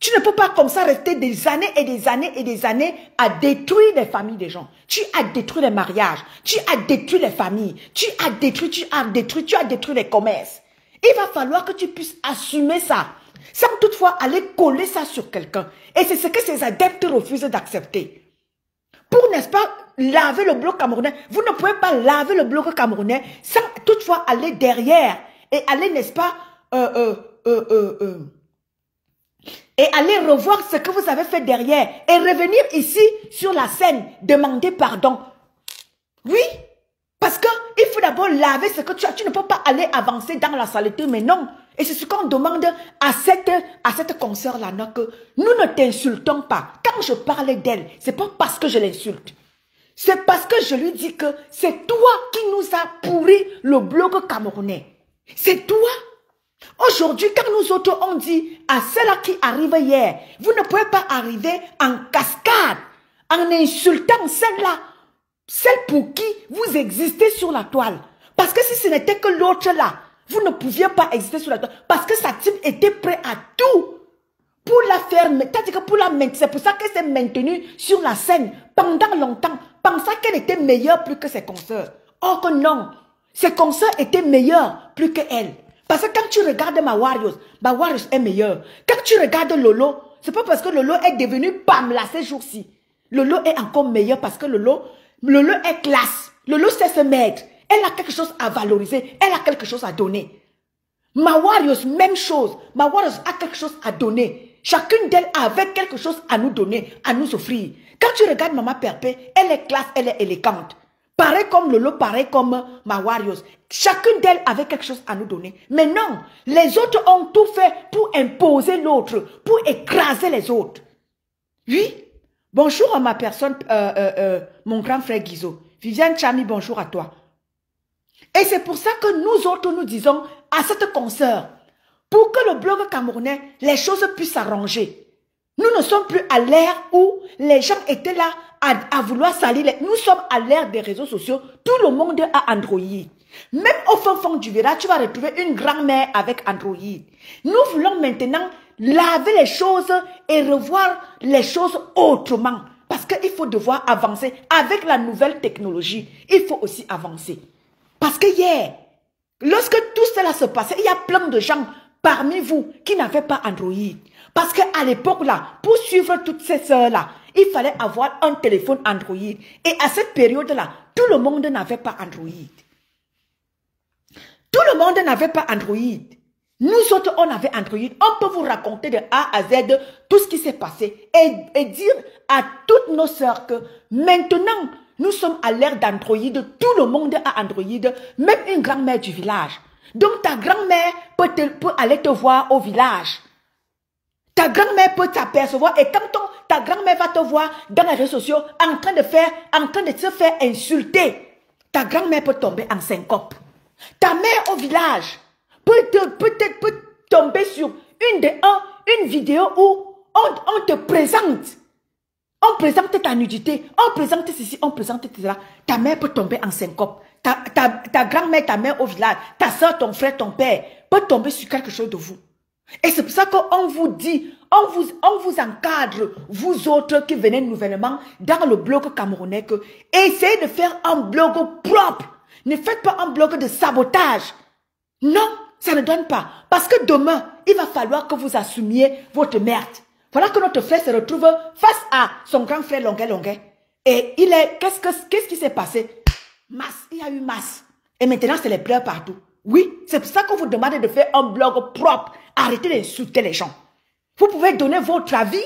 Speaker 2: tu ne peux pas comme ça rester des années et des années et des années à détruire les familles des gens. Tu as détruit les mariages, tu as détruit les familles, tu as détruit les commerces. Il va falloir que tu puisses assumer ça, sans toutefois aller coller ça sur quelqu'un. Et c'est ce que ces adeptes refusent d'accepter. Pour, n'est-ce pas, laver le bloc camerounais, vous ne pouvez pas laver le bloc camerounais sans toutefois aller derrière et aller, n'est-ce pas, et aller revoir ce que vous avez fait derrière et revenir ici sur la scène, demander pardon. Oui, parce que il faut d'abord laver ce que tu as. Tu ne peux pas aller avancer dans la saleté, mais non. Et c'est ce qu'on demande à cette consoeur-là, que nous ne t'insultons pas. Quand je parlais d'elle, c'est pas parce que je l'insulte. C'est parce que je lui dis que c'est toi qui nous as pourri le blog camerounais. C'est toi. Aujourd'hui, quand nous autres on dit à ceux-là qui arrivent hier, vous ne pouvez pas arriver en cascade, en insultant celle-là, celle pour qui vous existez sur la toile. Parce que si ce n'était que l'autre là, vous ne pouviez pas exister sur la toile. Parce que sa team était prêt à tout pour la faire. C'est-à-dire que pour la maintenir. C'est pour ça qu'elle s'est maintenue sur la scène pendant longtemps, pensant qu'elle était meilleure plus que ses consoeurs. Or que non, ses consoeurs étaient meilleurs plus qu'elle. Parce que quand tu regardes ma Warriors est meilleure. Quand tu regardes Lolo, c'est pas parce que Lolo est devenu Pamela ces jours-ci. Lolo est encore meilleur parce que Lolo est classe. Lolo sait se mettre. Elle a quelque chose à valoriser. Elle a quelque chose à donner. Ma Warriors, même chose. Ma Warriors a quelque chose à donner. Chacune d'elles avait quelque chose à nous donner, à nous offrir. Quand tu regardes Maman Perpé, elle est classe, elle est élégante. Pareil comme Lolo, pareil comme ma Warriors. Chacune d'elles avait quelque chose à nous donner. Mais non, les autres ont tout fait pour imposer l'autre, pour écraser les autres. Oui. Bonjour à ma personne, mon grand frère Guizo. Viviane Chami, bonjour à toi. Et c'est pour ça que nous autres, nous disons à cette consoeur, pour que le blog camerounais, les choses puissent s'arranger. Nous ne sommes plus à l'ère où les gens étaient là à vouloir salir. Nous sommes à l'ère des réseaux sociaux. Tout le monde a Android. Même au fond du village, tu vas retrouver une grand-mère avec Android. Nous voulons maintenant laver les choses et revoir les choses autrement. Parce qu'il faut devoir avancer. Avec la nouvelle technologie, il faut aussi avancer. Parce que hier, lorsque tout cela se passait, il y a plein de gens parmi vous qui n'avaient pas Android. Parce qu'à l'époque là, pour suivre toutes ces sœurs-là, il fallait avoir un téléphone Android. Et à cette période-là, tout le monde n'avait pas Android. Tout le monde n'avait pas Android. Nous autres, on avait Android. On peut vous raconter de A à Z tout ce qui s'est passé. Et dire à toutes nos sœurs que maintenant, nous sommes à l'ère d'Android. Tout le monde a Android. Même une grand-mère du village. Donc ta grand-mère peut aller te voir au village. Ta grand-mère peut t'apercevoir. Et quand ta grand-mère va te voir dans les réseaux sociaux en train de se faire insulter, ta grand-mère peut tomber en syncope. Ta mère au village peut tomber sur une vidéo où on te présente. On présente ta nudité, on présente ceci, on présente cela. Ta mère peut tomber en syncope. Ta grand-mère, ta mère au village, ta soeur, ton frère, ton père peut tomber sur quelque chose de vous. Et c'est pour ça qu'on vous dit, on vous encadre, vous autres qui venez nouvellement dans le blog camerounais, que essayez de faire un blog propre. Ne faites pas un blog de sabotage. Non, ça ne donne pas. Parce que demain, il va falloir que vous assumiez votre merde. Voilà que notre frère se retrouve face à son grand frère Longuet. Et qu'est-ce qui s'est passé? Masse, il y a eu masse. Et maintenant, c'est les pleurs partout. Oui, c'est pour ça qu'on vous demande de faire un blog propre. Arrêtez d'insulter les gens. Vous pouvez donner votre avis,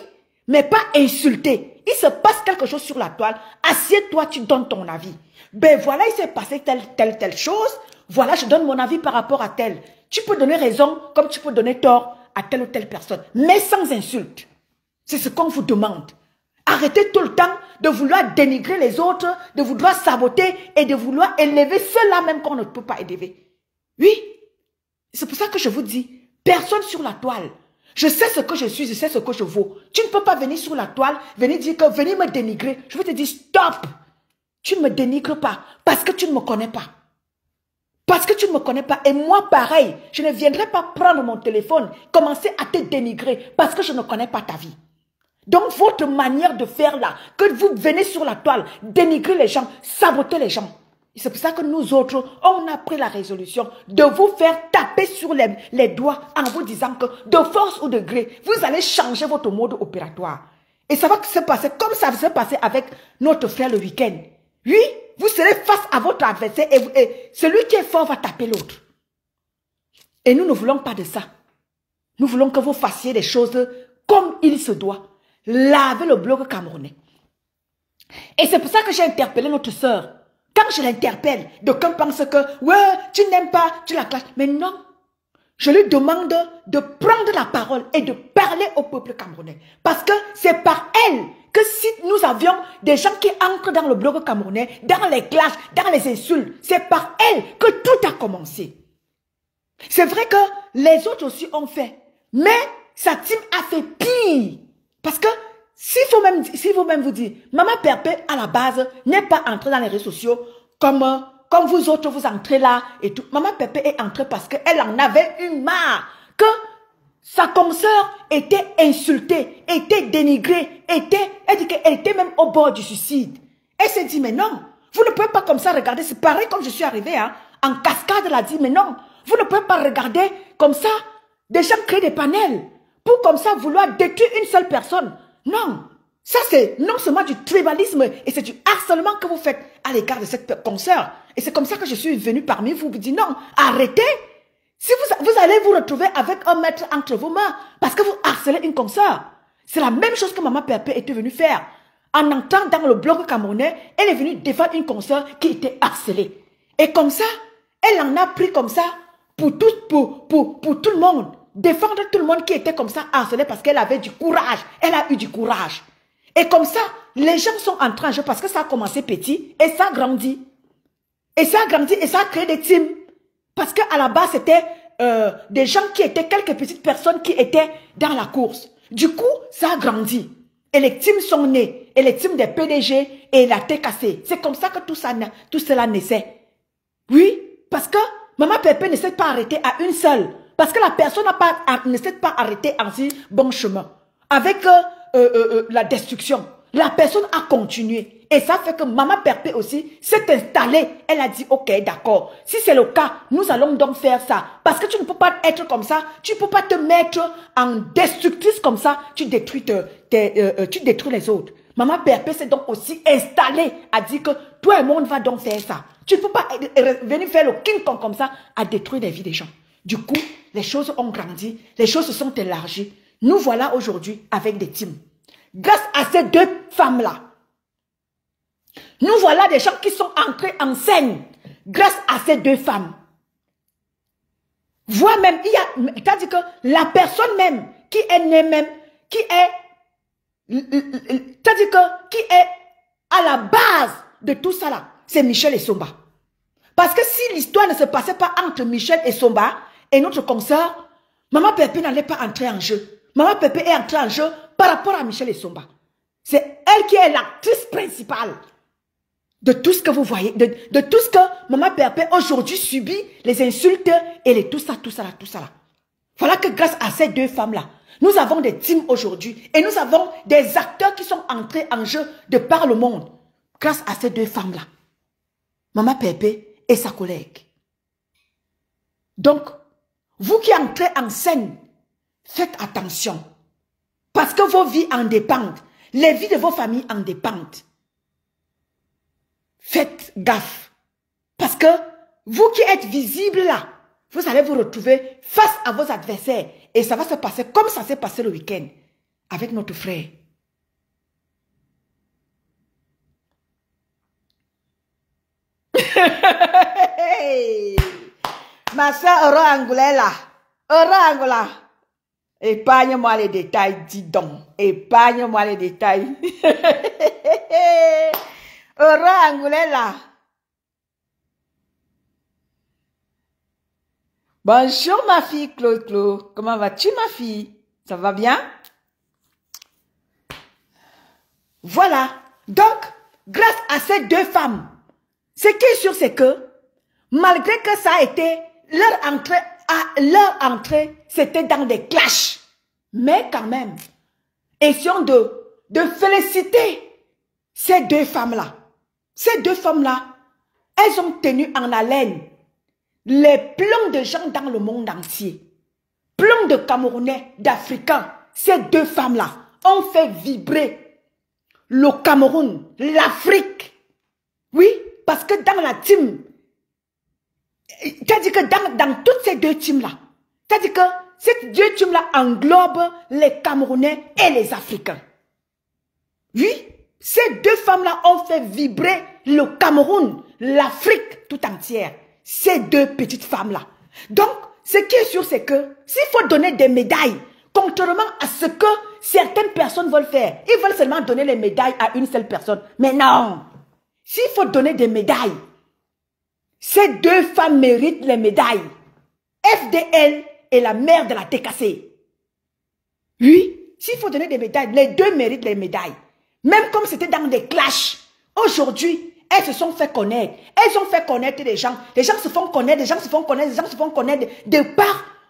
Speaker 2: mais pas insulter. Il se passe quelque chose sur la toile. Assieds-toi, tu donnes ton avis. Ben voilà, il s'est passé telle chose. Voilà, je donne mon avis par rapport à tel. Tu peux donner raison comme tu peux donner tort à telle ou telle personne, mais sans insulte. C'est ce qu'on vous demande. Arrêtez tout le temps de vouloir dénigrer les autres, de vouloir saboter et de vouloir élever ceux-là même qu'on ne peut pas élever. Oui, c'est pour ça que je vous dis, personne sur la toile. Je sais ce que je suis, je sais ce que je vaux. Tu ne peux pas venir sur la toile, venir dire que venir me dénigrer. Je vais te dire stop. Tu ne me dénigres pas parce que tu ne me connais pas. Parce que tu ne me connais pas. Et moi, pareil, je ne viendrai pas prendre mon téléphone, commencer à te dénigrer parce que je ne connais pas ta vie. Donc, votre manière de faire là, que vous venez sur la toile, dénigrer les gens, saboter les gens. C'est pour ça que nous autres, on a pris la résolution de vous faire taper sur les doigts en vous disant que de force ou de gré, vous allez changer votre mode opératoire. Et ça va se passer comme ça s'est passé avec notre frère le week-end. Oui, vous serez face à votre adversaire et celui qui est fort va taper l'autre. Et nous ne voulons pas de ça. Nous voulons que vous fassiez les choses comme il se doit. Lavez le blog camerounais. Et c'est pour ça que j'ai interpellé notre sœur. Quand je l'interpelle, d'aucuns pensent que, ouais, tu n'aimes pas, tu la clashes. Mais non, je lui demande de prendre la parole et de parler au peuple camerounais. Parce que c'est par elle que si nous avions des gens qui entrent dans le bloc camerounais, dans les clashs, dans les insultes, c'est par elle que tout a commencé. C'est vrai que les autres aussi ont fait. Mais sa team a fait pire. Parce que s'il faut même vous dire, Maman Perpé à la base n'est pas entrée dans les réseaux sociaux comme vous autres vous entrez là et tout. Maman Perpé est entrée parce qu'elle en avait une marre. Que sa consoeur était insultée, était dénigrée, elle dit qu'elle était même au bord du suicide. Elle s'est dit, mais non, vous ne pouvez pas comme ça regarder. C'est pareil comme je suis arrivée, hein, en cascade, elle a dit, mais non, vous ne pouvez pas regarder comme ça, des gens créent des panels, pour comme ça vouloir détruire une seule personne. Non, ça c'est non seulement du tribalisme, et c'est du harcèlement que vous faites à l'égard de cette consoeur. Et c'est comme ça que je suis venue parmi vous, vous dire non, arrêtez. Si vous allez vous retrouver avec un maître entre vos mains, parce que vous harcelez une consoeur. C'est la même chose que Maman Perpé était venue faire. En entrant dans le bloc camerounais, elle est venue défendre une consoeur qui était harcelée. Et comme ça, elle en a pris comme ça pour tout le monde. Défendre tout le monde qui était comme ça harcelé parce qu'elle avait du courage. Elle a eu du courage. Et comme ça, les gens sont en train de jouer parce que ça a commencé petit et ça a grandi. Et ça a grandi et ça a créé des teams. Parce qu'à la base, c'était des gens qui étaient quelques petites personnes qui étaient dans la course. Du coup, ça a grandi. Et les teams sont nés. Et les teams des PDG et la TKC. C'est comme ça que tout cela naissait. Oui, parce que Maman Perpé ne s'est pas arrêtée à une seule. Parce que la personne ne s'est pas arrêtée en si bon chemin. Avec la destruction. La personne a continué. Et ça fait que Maman Perpé aussi s'est installée. Elle a dit, ok, d'accord. Si c'est le cas, nous allons donc faire ça. Parce que tu ne peux pas être comme ça. Tu ne peux pas te mettre en destructrice comme ça. Tu détruis les autres. Maman Perpé s'est donc aussi installée. A dit que tout le monde va donc faire ça. Tu ne peux pas venir faire le King Kong comme ça à détruire les vies des gens. Du coup, les choses ont grandi. Les choses se sont élargies. Nous voilà aujourd'hui avec des teams. Grâce à ces deux femmes-là, nous voilà des gens qui sont entrés en scène grâce à ces deux femmes. Voire même, c'est-à-dire que la personne même qui est née même, qui est à la base de tout ça là, c'est Michel Essomba. Parce que si l'histoire ne se passait pas entre Michel Essomba et notre consoeur, Maman Perpé n'allait pas entrer en jeu. Maman Perpé est entrée en jeu par rapport à Michel Essomba. C'est elle qui est l'actrice principale de tout ce que vous voyez, de tout ce que Maman Perpé aujourd'hui subit, les insultes et tout ça. Voilà que grâce à ces deux femmes-là, nous avons des teams aujourd'hui et nous avons des acteurs qui sont entrés en jeu de par le monde. Grâce à ces deux femmes-là. Maman Perpé et sa collègue. Donc, vous qui entrez en scène, faites attention. Parce que vos vies en dépendent. Les vies de vos familles en dépendent. Faites gaffe. Parce que vous qui êtes visibles là, vous allez vous retrouver face à vos adversaires. Et ça va se passer comme ça s'est passé le week-end avec notre frère. Ma soeur Aura Angoula. Aura Angoula. Épargne-moi les détails, dis donc. Épargne-moi les détails. Aura Angoula. Bonjour ma fille Claude. Comment vas-tu ma fille? Ça va bien? Voilà. Donc, grâce à ces deux femmes, ce qui est sûr c'est que, malgré que ça a été leur entrée, c'était dans des clashs. Mais quand même, essayons de féliciter ces deux femmes-là. Ces deux femmes-là, elles ont tenu en haleine les plans de gens dans le monde entier. Plans de Camerounais, d'Africains. Ces deux femmes-là ont fait vibrer le Cameroun, l'Afrique. Oui, parce que dans la team, c'est-à-dire que dans toutes ces deux teams-là, c'est-à-dire que ces deux teams-là englobent les Camerounais et les Africains. Oui, ces deux femmes-là ont fait vibrer le Cameroun, l'Afrique tout entière. Ces deux petites femmes-là. Donc, ce qui est sûr, c'est que s'il faut donner des médailles, contrairement à ce que certaines personnes veulent faire, ils veulent seulement donner les médailles à une seule personne. Mais non, s'il faut donner des médailles, ces deux femmes méritent les médailles. FDL et la mère de la TKC. Oui, s'il faut donner des médailles, les deux méritent les médailles. Même comme c'était dans des clashs. Aujourd'hui, elles se sont fait connaître. Elles ont fait connaître les gens. Les gens se font connaître, les gens se font connaître, les gens se font connaître.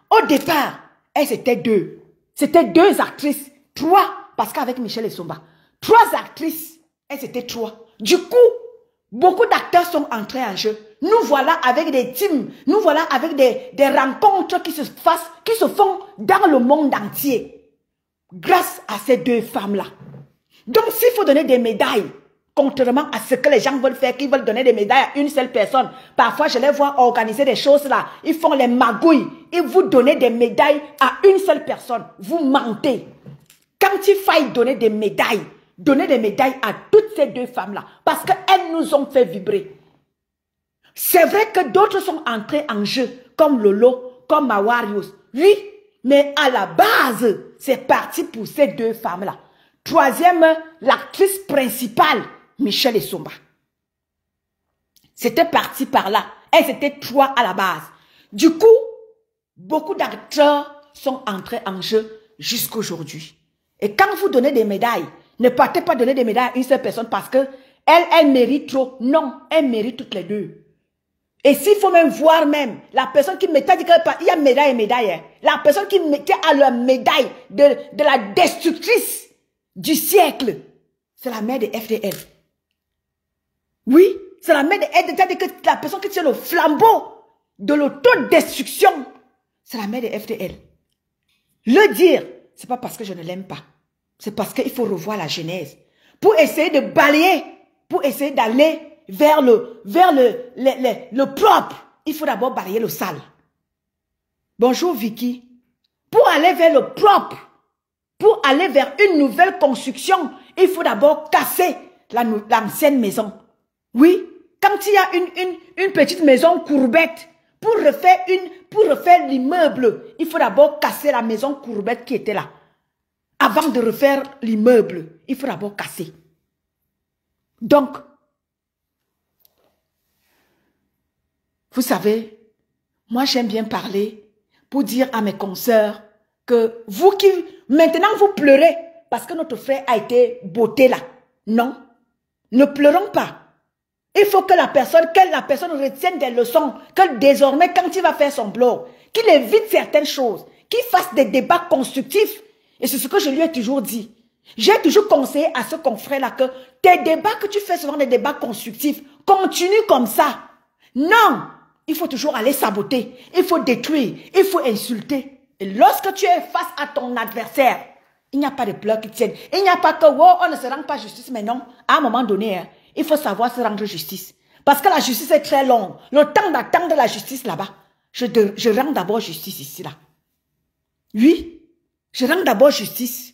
Speaker 2: Au départ, elles étaient deux. C'était deux actrices. Trois, parce qu'avec Michel Essomba. Trois actrices. Elles étaient trois. Du coup, beaucoup d'acteurs sont entrés en jeu. Nous voilà avec des teams. Nous voilà avec des rencontres qui se font dans le monde entier. Grâce à ces deux femmes-là. Donc, s'il faut donner des médailles, contrairement à ce que les gens veulent faire, qui veulent donner des médailles à une seule personne, parfois je les vois organiser des choses là, ils font les magouilles, ils vous donnent des médailles à une seule personne, vous mentez. Quand il faille donner des médailles à toutes ces deux femmes-là, parce qu'elles nous ont fait vibrer. C'est vrai que d'autres sont entrés en jeu, comme Lolo, comme Mawarius, oui, mais à la base, c'est parti pour ces deux femmes-là. Troisième, l'actrice principale, Michel Essomba. C'était parti par là. Elles étaient trois à la base. Du coup, beaucoup d'acteurs sont entrés en jeu jusqu'aujourd'hui. Et quand vous donnez des médailles, ne partez pas donner des médailles à une seule personne parce que elle mérite trop. Non, elle mérite toutes les deux. Et s'il faut même voir même, la personne qui mettait, il y a médaille et médaille. Hein. La personne qui a la médaille de la destructrice du siècle, c'est la mère de FDL. Oui, c'est la mère de FDL, c'est-à-dire que la personne qui tient le flambeau de l'autodestruction, c'est la mère de FDL. Le dire, c'est pas parce que je ne l'aime pas. C'est parce qu'il faut revoir la genèse. Pour essayer de balayer, pour essayer d'aller vers le propre, il faut d'abord balayer le sale. Bonjour Vicky. Pour aller vers le propre, pour aller vers une nouvelle construction, il faut d'abord casser l'ancienne maison. Oui, quand il y a une petite maison courbette, pour refaire l'immeuble, il faut d'abord casser la maison courbette qui était là. Avant de refaire l'immeuble, il faut d'abord casser. Donc, vous savez, moi j'aime bien parler pour dire à mes consoeurs que vous qui, maintenant vous pleurez parce que notre frère a été botté là. Non, ne pleurons pas. Il faut que la personne retienne des leçons, que désormais quand il va faire son blog, qu'il évite certaines choses, qu'il fasse des débats constructifs. Et c'est ce que je lui ai toujours dit. J'ai toujours conseillé à ce confrère-là que tes débats que tu fais souvent des débats constructifs, continue comme ça. Non, il faut toujours aller saboter, il faut détruire, il faut insulter. Et lorsque tu es face à ton adversaire, il n'y a pas de pleurs qui tiennent. Il n'y a pas que, oh, on ne se rend pas justice, mais non. À un moment donné, hein, il faut savoir se rendre justice. Parce que la justice est très longue. Le temps d'attendre la justice là-bas, je rends d'abord justice ici, là. Oui, je rends d'abord justice.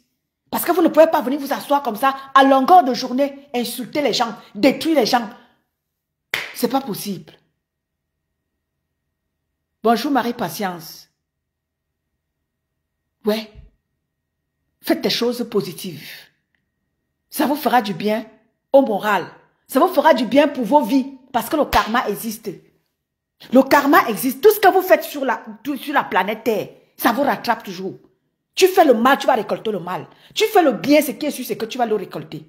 Speaker 2: Parce que vous ne pouvez pas venir vous asseoir comme ça, à longueur de journée, insulter les gens, détruire les gens. C'est pas possible. Bonjour Marie-Patience. Ouais. Faites des choses positives. Ça vous fera du bien au moral. Ça vous fera du bien pour vos vies. Parce que le karma existe. Le karma existe. Tout ce que vous faites sur la planète Terre, ça vous rattrape toujours. Tu fais le mal, tu vas récolter le mal. Tu fais le bien, ce qui est sûr, c'est que tu vas le récolter.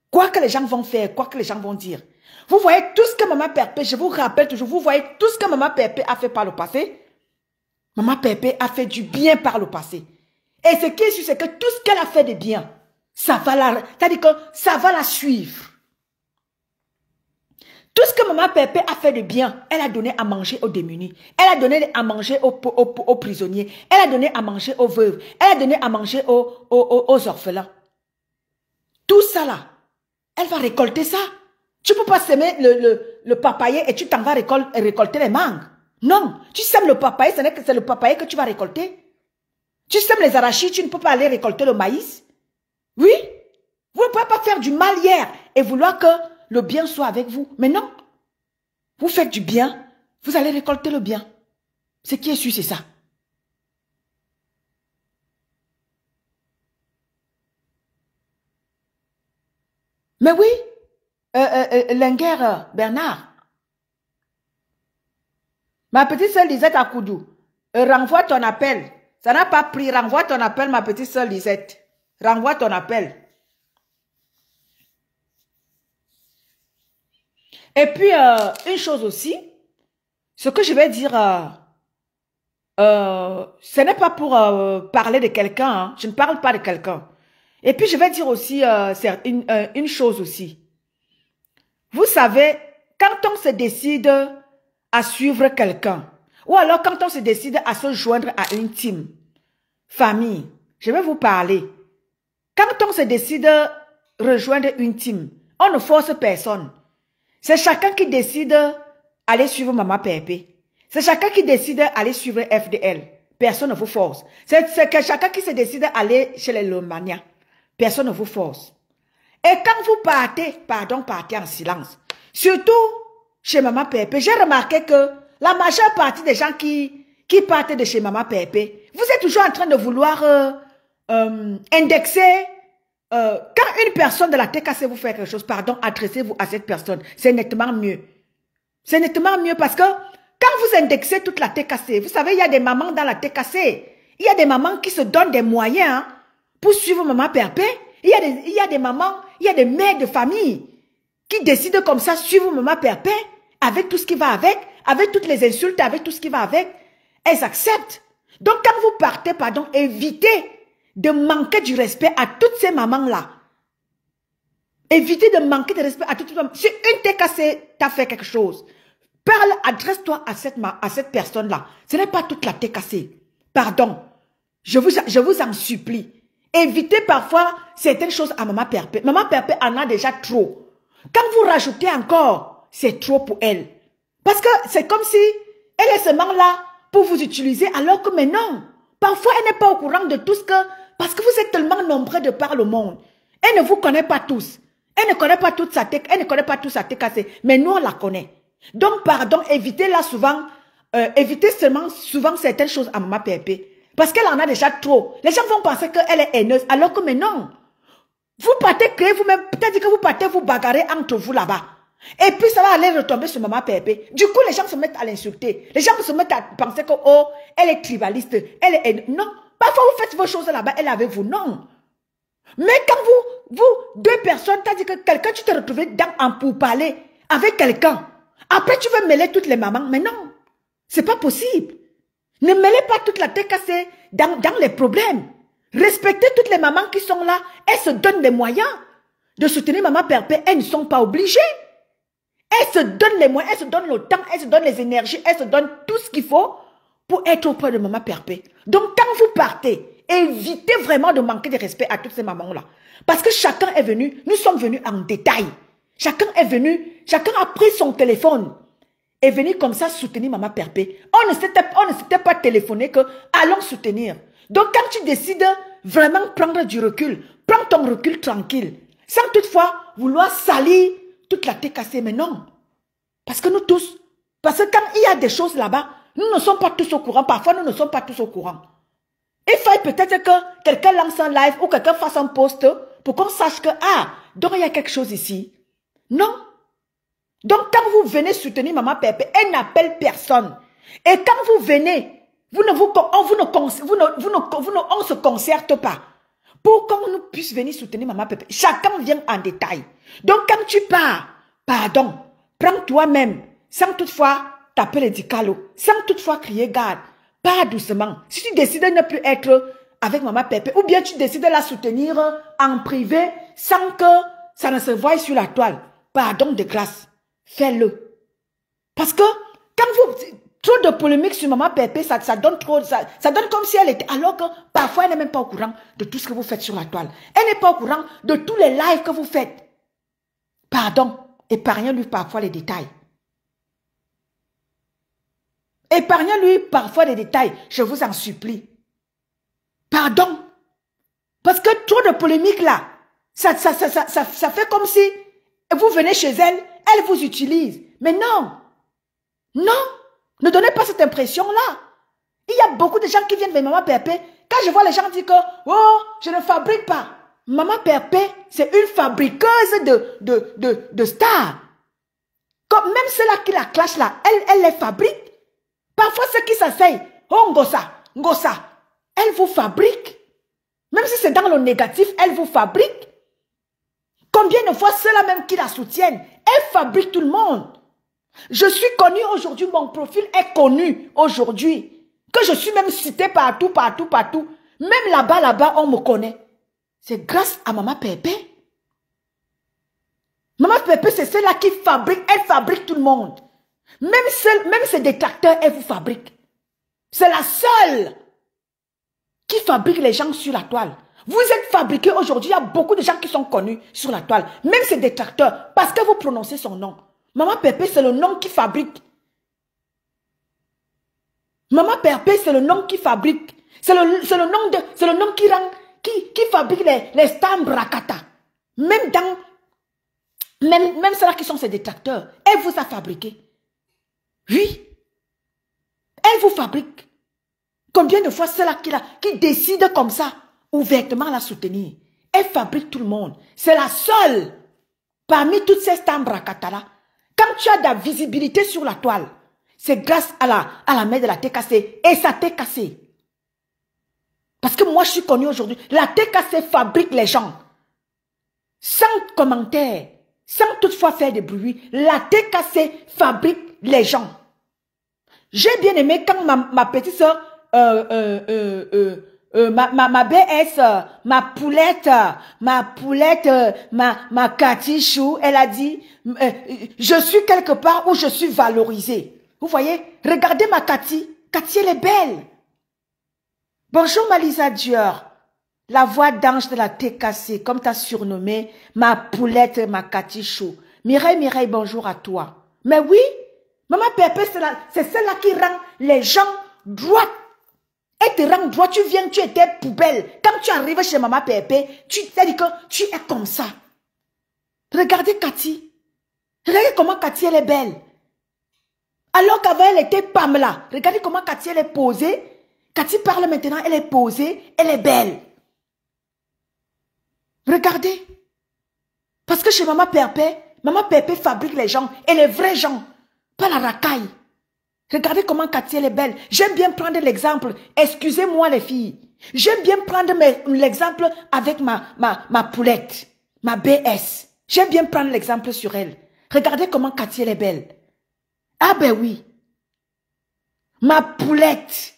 Speaker 2: Quoi que les gens vont faire, quoi que les gens vont dire. Vous voyez tout ce que Maman Pépé, je vous rappelle toujours, vous voyez tout ce que Maman Pépé a fait par le passé. Maman Pépé a fait du bien par le passé. Et ce qui est sûr, c'est que tout ce qu'elle a fait de bien, ça va la suivre. Tout ce que Maman Pépé a fait de bien, elle a donné à manger aux démunis. Elle a donné à manger aux prisonniers. Elle a donné à manger aux veuves. Elle a donné à manger aux orphelins. Tout ça là, elle va récolter ça. Tu ne peux pas semer le papayer et tu t'en vas récolter les mangues. Non, tu sèmes le papayer, ce n'est que c'est le papayer que tu vas récolter. Tu sèmes les arachides, tu ne peux pas aller récolter le maïs. Oui, vous ne pouvez pas faire du mal hier et vouloir que le bien soit avec vous. Mais non, vous faites du bien, vous allez récolter le bien. Ce qui est sûr, c'est ça. Mais oui, Lenguer, Bernard, ma petite soeur Lisette à Koudou, renvoie ton appel. Ça n'a pas pris, renvoie ton appel, ma petite soeur Lisette. Renvoie ton appel. Et puis, une chose aussi, ce que je vais dire, ce n'est pas pour parler de quelqu'un, hein. Je ne parle pas de quelqu'un. Et puis, je vais dire aussi une chose aussi. Vous savez, quand on se décide à suivre quelqu'un, ou alors quand on se décide à se joindre à une team, famille, je vais vous parler. Quand on se décide à rejoindre une team, on ne force personne. C'est chacun qui décide d'aller suivre Maman Pépé. C'est chacun qui décide d'aller suivre FDL. Personne ne vous force. C'est chacun qui se décide d'aller chez les Lomania. Personne ne vous force. Et quand vous partez, partez en silence. Surtout chez Maman Pépé, j'ai remarqué que la majeure partie des gens qui partent de chez Maman Pépé, vous êtes toujours en train de vouloir indexer. Quand une personne de la TKC vous fait quelque chose, adressez-vous à cette personne. C'est nettement mieux. C'est nettement mieux parce que quand vous indexez toute la TKC, vous savez, il y a des mamans dans la TKC. Il y a des mamans qui se donnent des moyens, hein, pour suivre Maman Pépé. Il y a des mamans, il y a des mères de famille qui décident comme ça suivre Maman Pépé avec tout ce qui va avec toutes les insultes, avec tout ce qui va avec. Elles acceptent. Donc quand vous partez, évitez de manquer du respect à toutes ces mamans-là. Évitez de manquer de respect à toutes ces mamans. Si une TKC t'a fait quelque chose, parle, adresse-toi à cette personne-là. Ce n'est pas toute la TKC. Pardon. Je vous en supplie. Évitez parfois certaines choses à Maman Pépé. Maman Pépé en a déjà trop. Quand vous rajoutez encore, c'est trop pour elle. Parce que c'est comme si elle est seulement là pour vous utiliser, alors que mais non. Parfois, elle n'est pas au courant de tout ce que... Parce que vous êtes tellement nombreux de par le monde. Elle ne vous connaît pas tous. Elle ne connaît pas toute sa TKC. Elle ne connaît pas toute sa TKC. Mais nous, on la connaît. Donc, pardon, évitez là souvent... évitez seulement souvent certaines choses à Maman Pépé. Parce qu'elle en a déjà trop. Les gens vont penser qu'elle est haineuse. Alors que mais non. Vous partez créer vous-même. Peut-être que vous partez vous bagarrer entre vous là-bas. Et puis ça va aller retomber sur Maman Pépé. Du coup, les gens se mettent à l'insulter. Les gens se mettent à penser que, oh, elle est tribaliste. Elle est... Non. Parfois, vous faites vos choses là-bas, elle est avec vous. Non. Mais quand vous deux personnes, t'as dit que quelqu'un, tu t'es retrouvé en pourparler avec quelqu'un. Après, tu veux mêler toutes les mamans. Mais non. C'est pas possible. Ne mêlez pas toute la TKC dans les problèmes. Respectez toutes les mamans qui sont là. Elles se donnent les moyens de soutenir Maman Pépé. Elles ne sont pas obligées. Elles se donnent les moyens, elles se donnent le temps, elles se donnent les énergies, elles se donnent tout ce qu'il faut pour être auprès de Maman Pépé. Donc, quand vous partez, évitez vraiment de manquer de respect à toutes ces mamans-là. Parce que chacun est venu, nous sommes venus en détail. Chacun est venu, chacun a pris son téléphone, est venu comme ça soutenir Maman Pépé. On ne s'était pas téléphoné que allons soutenir. Donc, quand tu décides vraiment prendre du recul, prends ton recul tranquille, sans toutefois vouloir salir toute la TKC, mais non. Parce que nous tous, parce que quand il y a des choses là-bas, nous ne sommes pas tous au courant. Parfois, nous ne sommes pas tous au courant. Il faille peut-être que quelqu'un lance un live ou quelqu'un fasse un post pour qu'on sache que, ah, donc il y a quelque chose ici. Non. Donc, quand vous venez soutenir Maman Pépé, elle n'appelle personne. Et quand vous venez, on ne se concerte pas pour qu'on puisse venir soutenir Maman Pépé. Chacun vient en détail. Donc, quand tu pars, pardon, prends toi-même, sans toutefois taper les dicalos, sans toutefois crier garde, pas doucement. Si tu décides de ne plus être avec Maman Pépé, ou bien tu décides de la soutenir en privé, sans que ça ne se voie sur la toile, pardon de grâce, fais-le. Parce que, quand vous... Trop de polémiques sur Maman Pépé, ça donne trop, ça donne comme si elle était, alors que parfois elle n'est même pas au courant de tout ce que vous faites sur la toile. Elle n'est pas au courant de tous les lives que vous faites. Pardon, épargnez-lui parfois les détails. Épargnez-lui parfois les détails, je vous en supplie. Pardon. Parce que trop de polémiques là, ça fait comme si vous venez chez elle, elle vous utilise. Mais non. Non. Ne donnez pas cette impression-là. Il y a beaucoup de gens qui viennent vers Maman Pépé. Quand je vois les gens dire que, oh, je ne fabrique pas. Maman Pépé, c'est une fabriqueuse de stars. Comme même ceux-là qui la clashent là, elle les fabrique. Parfois ceux qui s'asseyent, oh Ngosa, elle vous fabrique. Même si c'est dans le négatif, elle vous fabrique. Combien de fois ceux-là même qui la soutiennent, elle fabrique tout le monde. Je suis connue aujourd'hui, mon profil est connu aujourd'hui. Que je suis même citée partout. Même là-bas, on me connaît. C'est grâce à Maman Pépé. Maman Pépé, c'est celle-là qui fabrique, elle fabrique tout le monde. Même ses détracteurs, elle vous fabrique. C'est la seule qui fabrique les gens sur la toile. Vous êtes fabriqués aujourd'hui, il y a beaucoup de gens qui sont connus sur la toile. Même ses détracteurs, parce que vous prononcez son nom. Maman Pépé, c'est le nom qui fabrique. Maman Pépé, c'est le nom qui fabrique. C'est le nom qui rend, qui fabrique les stars brakata. Même ceux-là qui sont ses détracteurs, elle vous a fabriqué. Oui. Elle vous fabrique. Combien de fois ceux-là qui décident comme ça, ouvertement la soutenir. Elle fabrique tout le monde. C'est la seule parmi toutes ces stars brakata là. Quand tu as de la visibilité sur la toile, c'est grâce à la mère de la TKC. Et ça TKC. Parce que moi, je suis connue aujourd'hui. La TKC fabrique les gens. Sans commentaire. Sans toutefois faire de bruit. La TKC fabrique les gens. J'ai bien aimé quand ma petite soeur, ma BS, ma poulette, ma Cathy Chou, elle a dit, je suis quelque part où je suis valorisée. Vous voyez? Regardez ma Cathy. Cathy, elle est belle. Bonjour Malisa Dior. La voix d'ange de la TKC, comme tu as surnommé ma poulette, ma Cathy Chou. Mireille, bonjour à toi. Mais oui, Maman Pépé, c'est celle-là qui rend les gens droits. Elle te rend droit, tu viens, tu étais poubelle. Quand tu arrives chez Maman Pépé, tu t'es dit que tu es comme ça. Regardez Cathy. Regardez comment Cathy, elle est belle. Alors qu'avant, elle était Pamela. Regardez comment Cathy, elle est posée. Cathy parle maintenant, elle est posée, elle est belle. Regardez. Parce que chez Maman Pépé fabrique les gens. Et les vrais gens. Pas la racaille. Regardez comment Cathy, elle est belle. J'aime bien prendre l'exemple. Excusez-moi les filles. J'aime bien prendre l'exemple avec ma poulette. Ma BS. J'aime bien prendre l'exemple sur elle. Regardez comment Cathy, elle est belle. Ah ben oui. Ma poulette.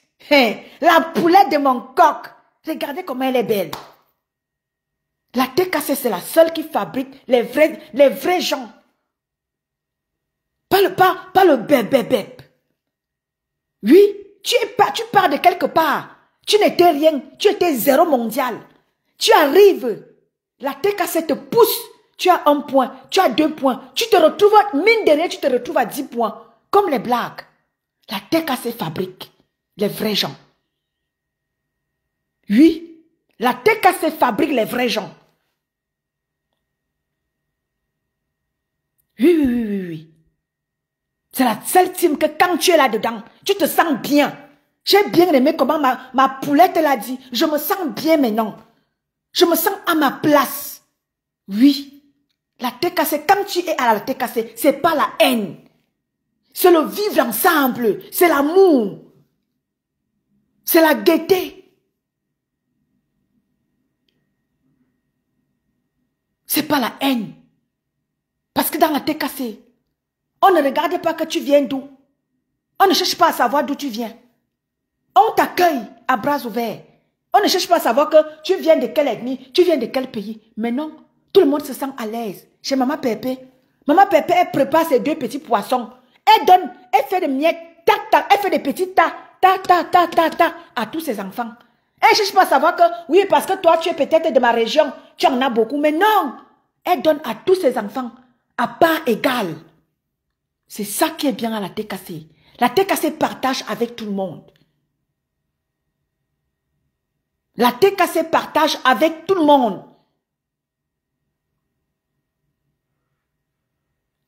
Speaker 2: La poulette de mon coq. Regardez comment elle est belle. La TKC, c'est la seule qui fabrique les vrais gens. Pas le bébé. Oui, tu pars de quelque part. Tu n'étais rien. Tu étais zéro mondial. Tu arrives. La TKC te pousse. Tu as 1 point. Tu as 2 points. Tu te retrouves, mine de rien, tu te retrouves à 10 points. Comme les blagues. La TKC fabrique les vrais gens. Oui, la TKC fabrique les vrais gens. Oui. C'est la seule team que quand tu es là-dedans, tu te sens bien. J'ai bien aimé comment ma poulette l'a dit. Je me sens bien maintenant. Je me sens à ma place. Oui. La TKC, quand tu es à la TKC, c'est pas la haine. C'est le vivre ensemble. C'est l'amour. C'est la gaieté. C'est pas la haine. Parce que dans la TKC, on ne regarde pas que tu viens d'où. On ne cherche pas à savoir d'où tu viens. On t'accueille à bras ouverts. On ne cherche pas à savoir que tu viens de quelle ethnie, tu viens de quel pays. Mais non, tout le monde se sent à l'aise. Chez Maman Pépé, elle prépare ses 2 petits poissons. Elle donne, elle fait des miettes, tac, tac, elle fait des petits tas, tac, tac, tac, tac, tac, à tous ses enfants. Elle ne cherche pas à savoir que, oui, parce que toi, tu es peut-être de ma région, tu en as beaucoup. Mais non, elle donne à tous ses enfants, à part égale. C'est ça qui est bien à la TKC. La TKC partage avec tout le monde. La TKC partage avec tout le monde.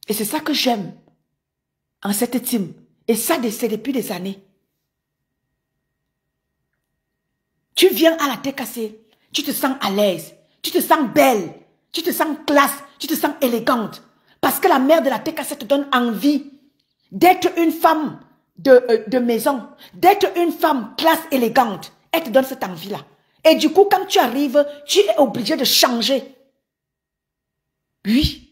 Speaker 2: Et c'est ça que j'aime en cette team. Et ça, c'est depuis des années. Tu viens à la TKC, tu te sens à l'aise, tu te sens belle, tu te sens classe, tu te sens élégante. Parce que la mère de la TKC te donne envie d'être une femme de maison, d'être une femme classe élégante. Elle te donne cette envie-là. Et du coup, quand tu arrives, tu es obligé de changer. Oui.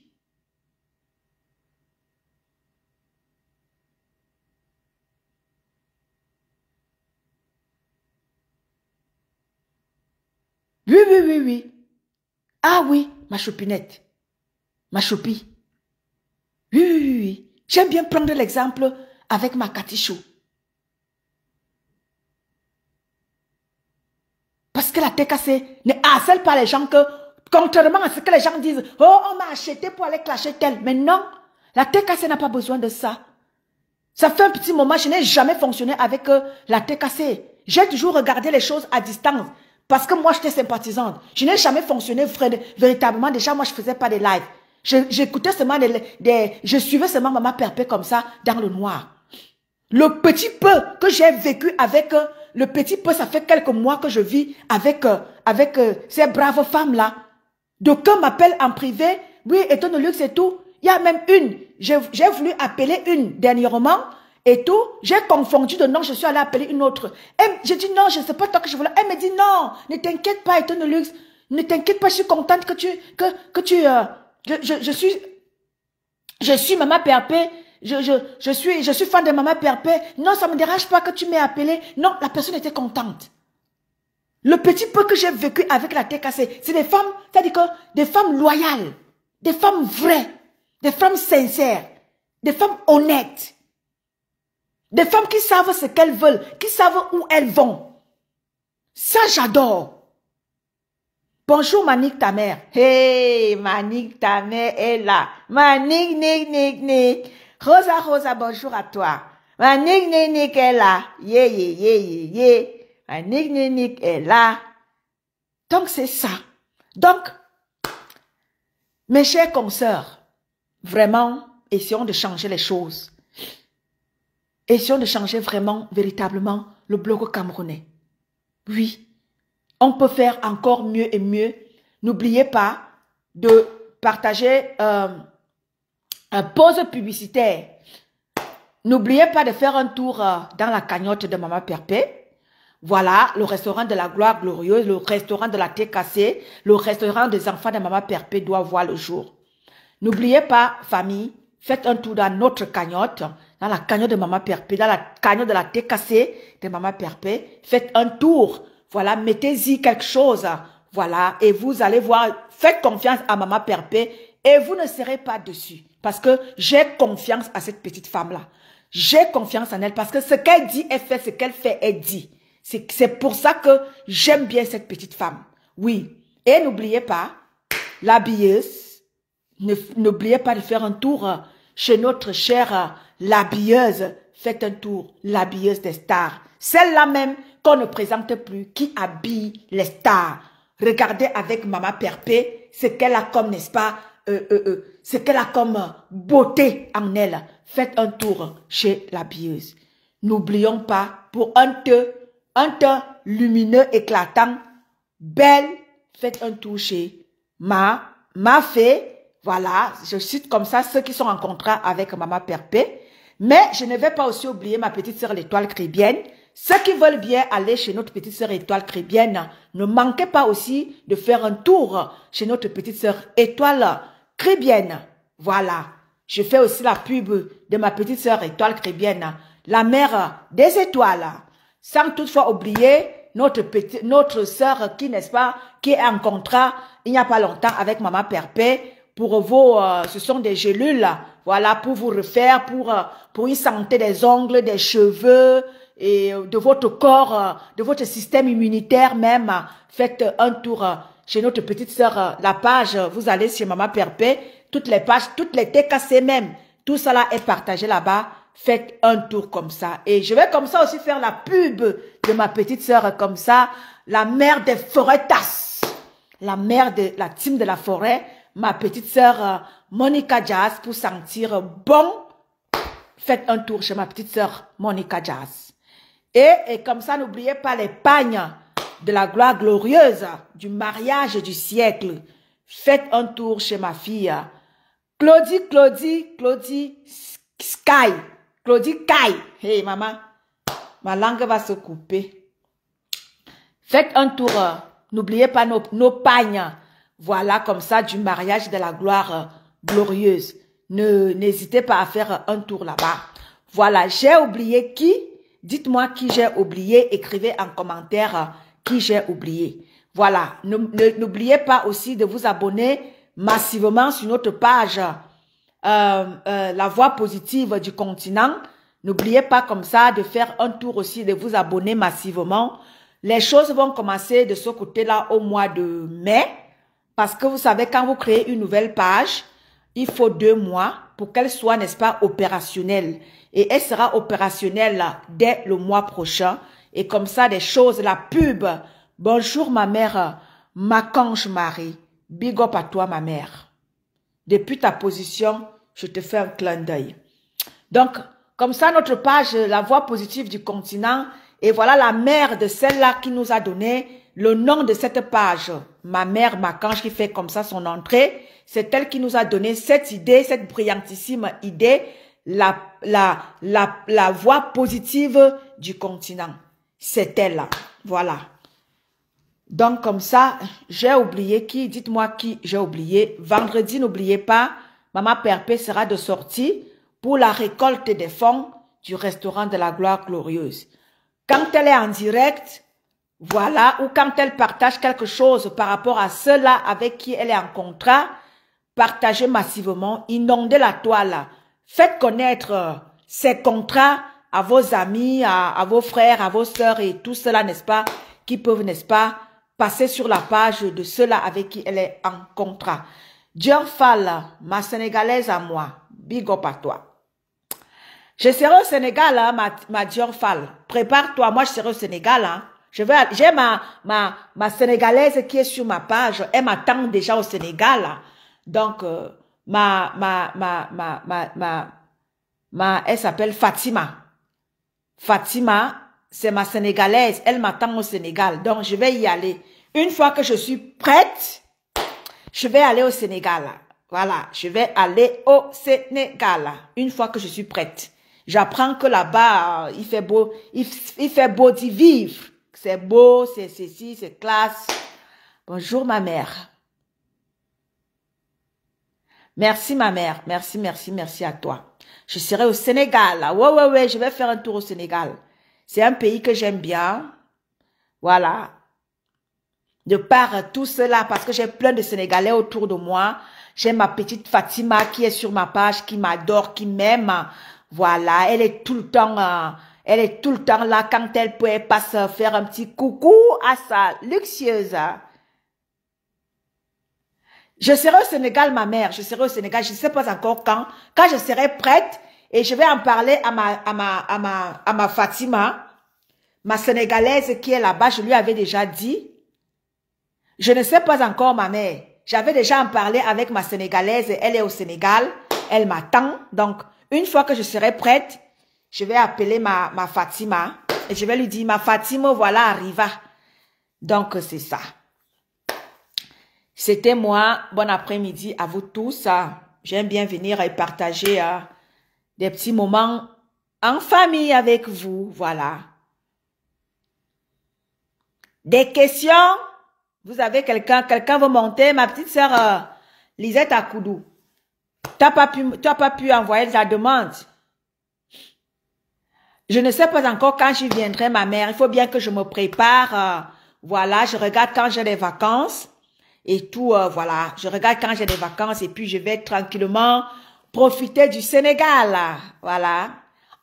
Speaker 2: Oui, oui, oui, oui. Ah oui, ma chopinette. Ma chopie. Oui, oui, oui, oui. J'aime bien prendre l'exemple avec ma Katichou. Parce que la TKC ne harcèle pas les gens que, contrairement à ce que les gens disent, oh, on m'a acheté pour aller clasher tel. Mais non, la TKC n'a pas besoin de ça. Ça fait un petit moment, je n'ai jamais fonctionné avec la TKC. J'ai toujours regardé les choses à distance. Parce que moi, j'étais sympathisante. Je n'ai jamais fonctionné véritablement. Déjà, moi, je faisais pas des lives. J'écoutais seulement je suivais seulement Maman Perpé comme ça, dans le noir. Le petit peu que j'ai vécu avec le petit peu, ça fait quelques mois que je vis avec ces braves femmes-là. D'aucuns m'appellent en privé. Oui, étant de luxe et tout. Il y a même une. J'ai voulu appeler une dernièrement et tout. J'ai confondu de nom, je suis allée appeler une autre. J'ai dit non, je ne sais pas toi que je voulais. Elle me dit non, ne t'inquiète pas, étant de luxe. Ne t'inquiète pas, je suis contente que je suis Maman Perpé. Je suis fan de Maman Perpé. Non, ça ne me dérange pas que tu m'aies appelé. Non, la personne était contente. Le petit peu que j'ai vécu avec la TKC, c'est des femmes, c'est-à-dire que des femmes loyales, des femmes vraies, des femmes sincères, des femmes honnêtes, des femmes qui savent ce qu'elles veulent, qui savent où elles vont. Ça, j'adore. Bonjour, Manique, ta mère. Hey, Manique, ta mère est là. Manique, nique. Rosa, bonjour à toi. Manique, nique est là. Yeah. Manique est là. Donc, c'est ça. Donc, mes chers consoeurs, vraiment, essayons de changer les choses. Essayons de changer vraiment, véritablement, le bloc camerounais. Oui. On peut faire encore mieux et mieux. N'oubliez pas de partager une pause publicitaire. N'oubliez pas de faire un tour dans la cagnotte de Maman Perpé. Voilà, le restaurant de la gloire glorieuse, le restaurant de la TKC, le restaurant des enfants de Maman Perpé doit voir le jour. N'oubliez pas, famille, faites un tour dans notre cagnotte, dans la cagnotte de Maman Perpé, dans la cagnotte de la TKC de Maman Perpé. Faites un tour. Voilà, mettez-y quelque chose, voilà, et vous allez voir, faites confiance à Maman Perpé et vous ne serez pas dessus. Parce que j'ai confiance à cette petite femme-là. J'ai confiance en elle parce que ce qu'elle dit, elle fait, ce qu'elle fait, elle dit. C'est pour ça que j'aime bien cette petite femme. Oui, et n'oubliez pas, l'habilleuse, n'oubliez pas de faire un tour chez notre chère l'habilleuse. Faites un tour, l'habilleuse des stars. Celle-là même qu'on ne présente plus, qui habille les stars. Regardez avec Maman Perpé ce qu'elle a comme, n'est-ce pas, ce qu'elle a comme beauté en elle. Faites un tour chez l'habilleuse. N'oublions pas, pour un teint lumineux, éclatant, belle, faites un tour chez ma fée. Voilà, je cite comme ça ceux qui sont en contrat avec Maman Perpé. Mais je ne vais pas aussi oublier ma petite sœur l'étoile chrétienne. Ceux qui veulent bien aller chez notre petite sœur étoile chrétienne, ne manquez pas aussi de faire un tour chez notre petite sœur étoile chrétienne. Voilà, je fais aussi la pub de ma petite sœur étoile chrétienne, la mère des étoiles. Sans toutefois oublier notre sœur qui, n'est-ce pas, qui est en contrat il n'y a pas longtemps avec Maman Perpé pour vos, ce sont des gélules, voilà, pour vous refaire, pour y santé des ongles, des cheveux et de votre corps, de votre système immunitaire même. Faites un tour chez notre petite sœur, la page, vous allez chez Maman Perpé, toutes les pages, toutes les TKC même, tout ça là est partagé là-bas. Faites un tour comme ça. Et je vais comme ça aussi faire la pub de ma petite sœur comme ça, la mère des forêts tasses, la mère de la team de la forêt, ma petite sœur Monica Jazz pour sentir bon. Faites un tour chez ma petite sœur Monica Jazz. Et comme ça, n'oubliez pas les pagnes de la gloire glorieuse, du mariage du siècle, faites un tour chez ma fille. Claudie Sky. Claudie Kai. Hey maman, ma langue va se couper. Faites un tour, n'oubliez pas nos pagnes. Voilà comme ça du mariage de la gloire glorieuse. N'hésitez pas à faire un tour là-bas. Voilà, j'ai oublié qui? Dites-moi qui j'ai oublié. Écrivez en commentaire qui j'ai oublié. Voilà, n'oubliez pas aussi de vous abonner massivement sur notre page La Voix Positive du Continent. N'oubliez pas comme ça de faire un tour aussi, de vous abonner massivement. Les choses vont commencer de ce côté-là au mois de mai. Parce que vous savez, quand vous créez une nouvelle page, il faut 2 mois pour qu'elle soit, n'est-ce pas, opérationnelle. Et elle sera opérationnelle dès le mois prochain. Et comme ça, des choses, la pub. Bonjour ma mère, Macange Marie. Big up à toi ma mère. Depuis ta position, je te fais un clin d'œil. Donc, comme ça, notre page La Voix Positive du Continent. Et voilà la mère de celle-là qui nous a donné le nom de cette page. Ma mère Macange qui fait comme ça son entrée. C'est elle qui nous a donné cette idée, cette brillantissime idée, la voix positive du continent. C'est elle là. Voilà. Donc comme ça, j'ai oublié qui? Dites-moi qui j'ai oublié. Vendredi, n'oubliez pas, Maman Perpé sera de sortie pour la récolte des fonds du restaurant de la gloire glorieuse. Quand elle est en direct, voilà, ou quand elle partage quelque chose par rapport à ceux-là avec qui elle est en contrat, partagez massivement, inondez la toile, faites connaître ces contrats à vos amis, à vos frères, à vos sœurs et tout cela, n'est-ce pas, qui peuvent, n'est-ce pas, passer sur la page de ceux-là avec qui elle est en contrat. Dior Fall, ma Sénégalaise à moi, big up à toi. Je serai au Sénégal, hein, ma Dior Fall. Prépare-toi, moi je serai au Sénégal, hein. J'ai ma Sénégalaise qui est sur ma page, elle m'attend déjà au Sénégal, hein. Donc, elle s'appelle Fatima. Fatima, c'est ma Sénégalaise. Elle m'attend au Sénégal. Donc, je vais y aller. Une fois que je suis prête, je vais aller au Sénégal. Voilà, je vais aller au Sénégal. Une fois que je suis prête. J'apprends que là-bas, il fait beau d'y vivre. C'est beau, c'est ceci, c'est classe. Bonjour, ma mère. Merci ma mère, merci à toi. Je serai au Sénégal. Ouais, je vais faire un tour au Sénégal. C'est un pays que j'aime bien. Voilà. De par tout cela, parce que j'ai plein de Sénégalais autour de moi. J'ai ma petite Fatima qui est sur ma page, qui m'adore, qui m'aime. Voilà, elle est tout le temps là quand elle peut passer faire un petit coucou à sa luxueuse. Je serai au Sénégal, ma mère. Je serai au Sénégal. Je ne sais pas encore quand. Quand je serai prête, et je vais en parler à ma Fatima, ma Sénégalaise qui est là-bas. Je lui avais déjà dit. Je ne sais pas encore, ma mère. J'avais déjà en parlé avec ma Sénégalaise. Elle est au Sénégal. Elle m'attend. Donc, une fois que je serai prête, je vais appeler ma Fatima. Et je vais lui dire, ma Fatima, voilà, arriva. Donc, c'est ça. C'était moi. Bon après-midi à vous tous. J'aime bien venir et partager des petits moments en famille avec vous. Voilà. Des questions? Vous avez quelqu'un veut monter? Ma petite sœur Lisette Akoudou. Tu n'as pas pu envoyer la demande. Je ne sais pas encore quand j'y viendrai, ma mère. Il faut bien que je me prépare. Voilà, je regarde quand j'ai des vacances. Et tout, voilà, je regarde quand j'ai des vacances et puis je vais tranquillement profiter du Sénégal, là. Voilà.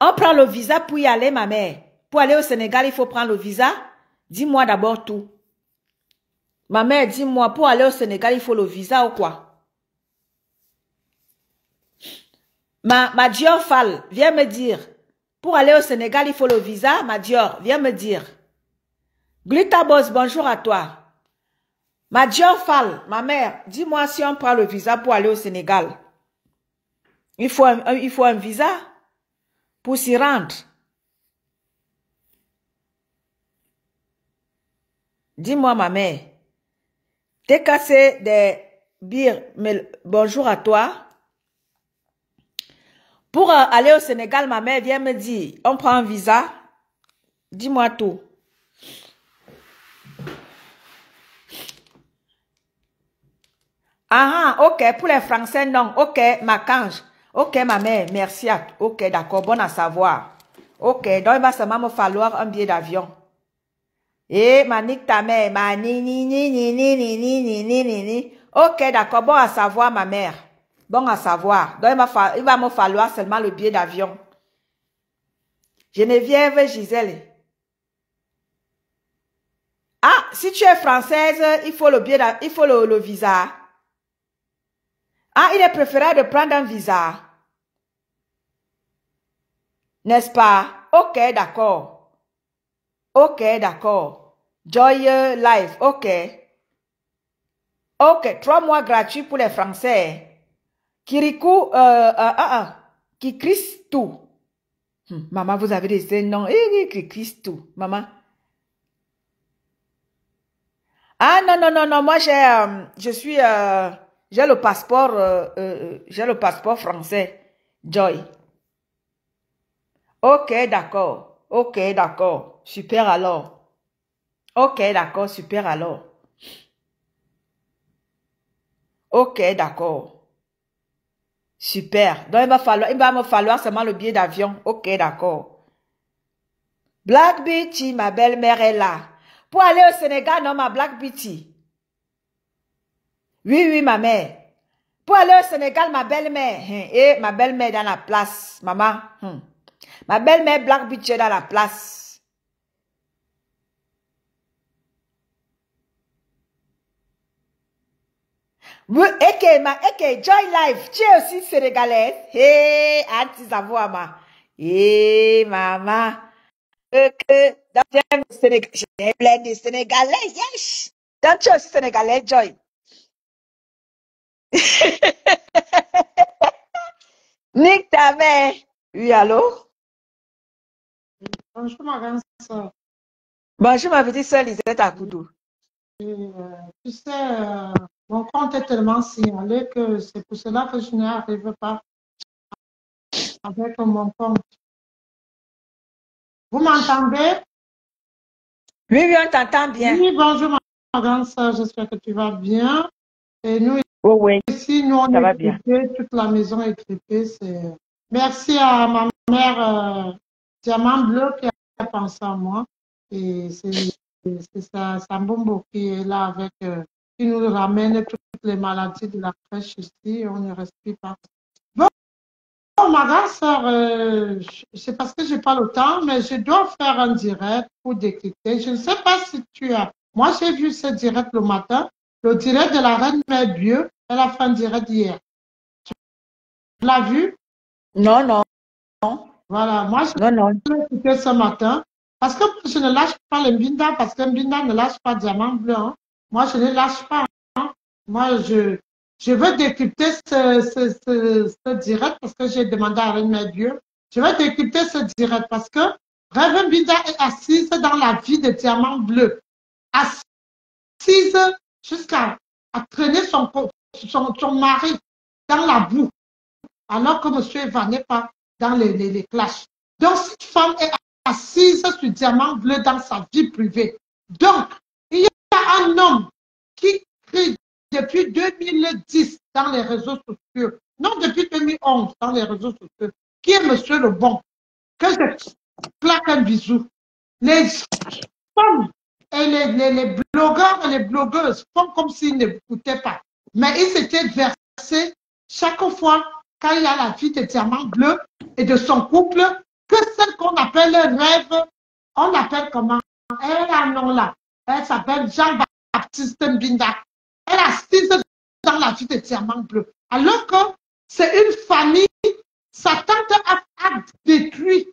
Speaker 2: On prend le visa pour y aller, ma mère. Pour aller au Sénégal, il faut prendre le visa. Dis-moi d'abord tout. Ma mère, dis-moi, pour aller au Sénégal, il faut le visa ou quoi? Ma Dior Fall, viens me dire. Pour aller au Sénégal, il faut le visa, ma Dior, viens me dire. Glutabos, bonjour à toi. Ma Dior Fall, ma mère, dis-moi si on prend le visa pour aller au Sénégal. Il faut un visa pour s'y rendre. Dis-moi, ma mère. T'es cassé des bières, mais bonjour à toi. Pour aller au Sénégal, ma mère vient me dire, on prend un visa. Dis-moi tout. Ah, ok, pour les Français, non. Ok, ma cange. Ok, ma mère, merci. Ok, d'accord, bon à savoir. Ok, donc il va seulement me falloir un billet d'avion. Eh, ma nique ta mère, ma ni ni ni ni ni ni ni ni ni ni ni. Ok, d'accord, bon à savoir, ma mère. Bon à savoir. Donc il va me falloir seulement le billet d'avion. Geneviève Gisèle. Ah, si tu es française, il faut le billet, il faut le visa. Ah, il est préférable de prendre un visa. N'est-ce pas? Ok, d'accord. Ok, d'accord. Joy Life, ok. Ok, 3 mois gratuits pour les Français. Kirikou, Kikristou. Maman, vous avez des noms. Kikristou, maman. Ah, non, non, non, non, moi j'ai le passeport français. Joy. Ok, d'accord. Ok, d'accord. Super alors. Ok, d'accord, super alors. Ok, d'accord. Super. Donc, il va me falloir seulement le billet d'avion. Ok, d'accord. Black Beauty, ma belle-mère est là. Pour aller au Sénégal, non, ma Black Beauty. Oui, oui, ma mère. Pour aller au Sénégal, ma belle-mère. Et ma belle-mère dans la place, maman. Ma belle-mère Black Beauty est dans la place. Oui, Joy Life, tu es aussi sénégalaise. Hé, Auntie Zavouama. Hé, maman. J'ai plein de Sénégalais, yes. Donc, tu es aussi sénégalais, Joy. Nique ta mère. Oui, allô?
Speaker 3: Bonjour, ma grande soeur.
Speaker 2: Bonjour, ma petite soeur Lisette Akoudou.
Speaker 3: Tu sais, mon compte est tellement signalé que c'est pour cela que je n'arrive pas avec mon compte. Vous m'entendez?
Speaker 2: Oui, oui, on t'entend bien.
Speaker 3: Oui, bonjour, ma grande soeur. J'espère que tu vas bien. Et nous,
Speaker 2: Oh, oui,
Speaker 3: ici, nous, on
Speaker 2: ça va
Speaker 3: est
Speaker 2: bien.
Speaker 3: équipés, toute la maison est équipée. Merci à ma mère Diamant Bleu qui a pensé à moi. Et c'est Sambombo qui est là avec, qui nous ramène toutes les maladies de la crèche ici. On ne respire pas. Bon, ma grande soeur, c'est parce que je n'ai pas le temps, mais je dois faire un direct pour décrypter. Je ne sais pas si tu as. Moi, j'ai vu ce direct le matin, le direct de la reine Mère Dieu. Elle a fait un direct hier. Tu l'as vu?
Speaker 2: Non, non.
Speaker 3: Voilà, moi, je
Speaker 2: Non, non.
Speaker 3: l'ai écouté ce matin. Parce que je ne lâche pas les Mbinda, parce que Mbinda ne lâche pas Diamant Bleu. Hein. Moi, je ne lâche pas. Hein. Moi, je veux décrypter ce direct parce que j'ai demandé à Reine Dieu. Je veux décrypter ce direct parce que Reine Mbinda est assise dans la vie de Diamant Bleu. Assise jusqu'à traîner son mari dans la boue, alors que monsieur Eva n'est pas dans les clashs. Donc, cette femme est assise sur Diamant Bleu dans sa vie privée. Donc, il y a un homme qui crie depuis 2010 dans les réseaux sociaux, non depuis 2011 dans les réseaux sociaux, qui est monsieur le bon, que je plaque un bisou. Les femmes et les blogueurs et les blogueuses font comme s'ils n'écoutaient pas. Mais ils s'étaient versés chaque fois quand il y a la vie de Diamant Bleu et de son couple, que celle qu'on appelle rêve, on l'appelle comment? Elle a un nom là. Elle s'appelle Jean-Baptiste Mbinda. Elle assise dans la vie de Diamant Bleu. Alors que c'est une famille, sa tante a détruit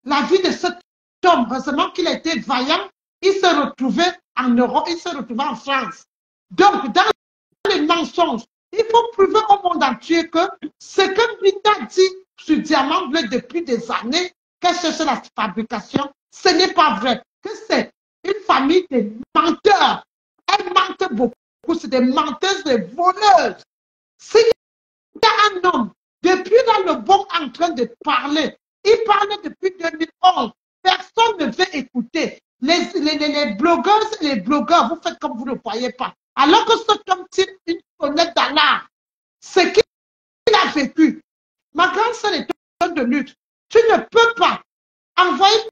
Speaker 3: la vie de cet homme. Heureusement qu'il était vaillant. Il se retrouvait en Europe, il se retrouvait en France. Donc, dans les mensonges, il faut prouver au monde entier que ce que Mbinda dit sur Diamant Bleu depuis des années, qu'elle cherche la fabrication, ce n'est pas vrai. Que c'est une famille de menteurs. Elles mentent beaucoup, c'est des menteuses, des voleuses. S'il y a un homme, depuis là, le bon en train de parler, il parle depuis 2011, personne ne veut écouter. Les blogueuses et les blogueurs, vous faites comme vous ne voyez pas. Alors que cet homme tire une sonnette d'alarme, ce qu'il a vécu. Ma grande sœur est en de lutte. Tu ne peux pas envoyer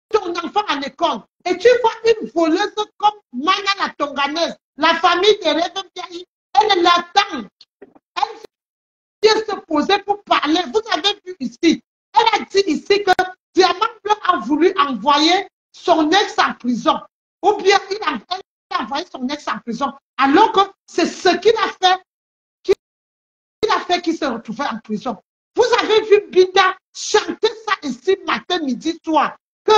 Speaker 3: ton enfant à l'école et tu vois une voleuse comme Mana la Tonganaise, la famille de Rêve, elle l'attend. Elle vient se poser pour parler. Vous avez vu ici, elle a dit ici que Diamant Bleu a voulu envoyer son ex en prison. Ou bien elle a envoyé son ex en prison. Alors que c'est ce qu'il a fait qu'il se retrouvait en prison. Vous avez vu Binda chanter ça ici matin, midi, soir. Que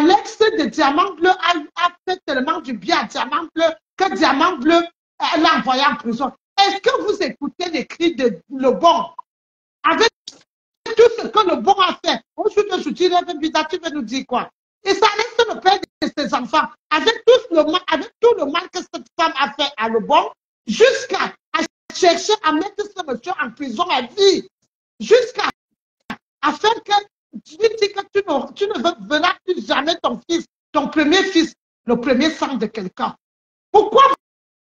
Speaker 3: l'ex de Diamant Bleu a fait tellement du bien à Diamant Bleu que Diamant Bleu l'a envoyé en prison. Est-ce que vous écoutez les cris de Lebon? Avec tout ce que Lebon a fait, aujourd'hui, je dirais, Binda, tu veux nous dire quoi? Et ça laisse le père de ses enfants. Avec tout le mal que cette femme a fait à Lebon, jusqu'à chercher à mettre ce monsieur en prison à vie. Jusqu'à faire que tu dis que tu ne verras plus jamais ton fils, ton premier fils, le premier sang de quelqu'un. Pourquoi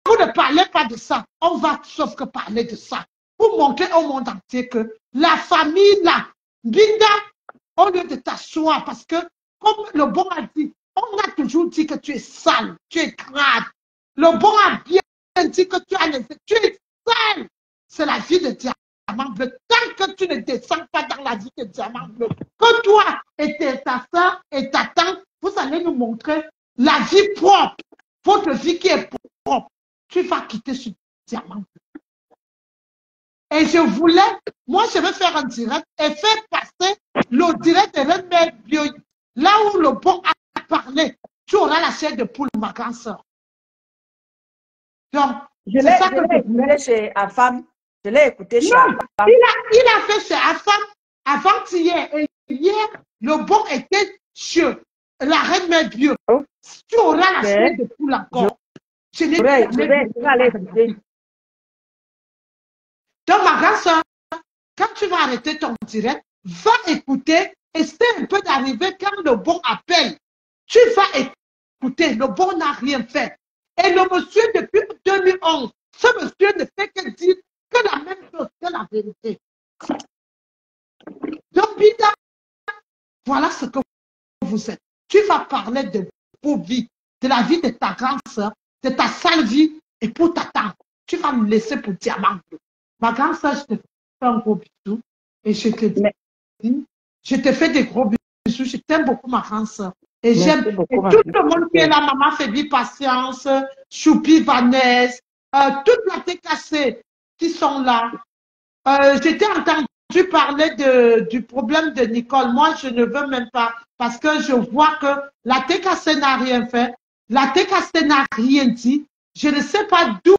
Speaker 3: vous ne parlez pas de ça? On va sauf que parler de ça. Pour montrer au monde entier que la famille là, Binda, au lieu de t'asseoir, parce que, comme le bon a dit, on a toujours dit que tu es sale, tu es crade. Le bon a bien dit que tu es sale. C'est la vie de Diamant Bleu. Tant que tu ne descends pas dans la vie de Diamant Bleu, que toi et ta soeur et ta tante, vous allez nous montrer la vie propre, votre vie qui est propre. Tu vas quitter ce Diamant Bleu. Et je voulais, moi je vais faire un direct et faire passer le direct de Red Bio, là où le bon a parlé. Tu auras la chair de poule, ma grande soeur. Donc,
Speaker 2: je l'ai écouté chez Afam. Je l'ai écouté chez Afam.
Speaker 3: Il a fait chez Afam avant-hier. Et hier, le bon était chez la Reine Mère Bio. Oh. Tu auras la chair de poule encore. Je vais aller écouter. Donc, ma grande soeur, quand tu vas arrêter ton direct, va écouter, essaie un peu d'arriver quand le bon appelle. Tu vas écouter, le bon n'a rien fait. Et le monsieur, depuis 2011, ce monsieur ne fait que dire que la même chose, que la vérité. Donc, Binda, voilà ce que vous êtes. Tu vas parler de vos vies, de la vie de ta grande soeur, de ta sale vie, et pour ta tante. Tu vas me laisser pour Diamant Bleu. Ma grande soeur, je te fais un gros bisou. Et je te dis, je te fais des gros bisous. Je t'aime beaucoup, ma grande soeur. Et j'aime tout le monde qui est là, Maman Fébi Patience, Choupi Vanessa, toute la TKC qui sont là. J'étais entendu parler du problème de Nicole. Moi, je ne veux même pas parce que je vois que la TKC n'a rien fait. La TKC n'a rien dit. Je ne sais pas d'où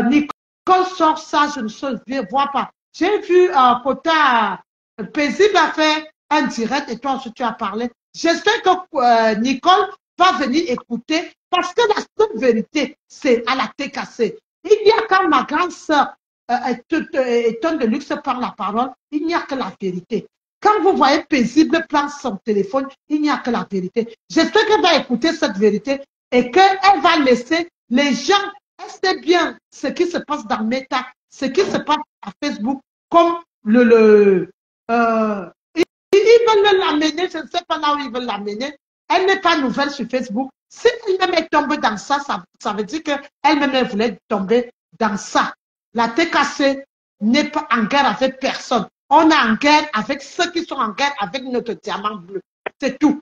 Speaker 3: Nicole sort ça, je ne vois pas. J'ai vu Pota Paisible a fait un direct et toi aussi tu as parlé. J'espère que Nicole va venir écouter parce que la seule vérité, c'est à la TKC. Il y a quand ma grande sœur étonne de luxe par la parole, il n'y a que la vérité. Quand vous voyez Paisible prendre son téléphone, il n'y a que la vérité. J'espère qu'elle va écouter cette vérité et qu'elle va laisser les gens. C'est bien ce qui se passe dans Meta, ce qui se passe à Facebook, comme ils veulent l'amener, je ne sais pas là où ils veulent l'amener. Elle n'est pas nouvelle sur Facebook. Si elle-même est tombée dans ça, ça veut dire qu'elle-même voulait tomber dans ça. La TKC n'est pas en guerre avec personne. On est en guerre avec ceux qui sont en guerre avec notre Diamant Bleu. C'est tout.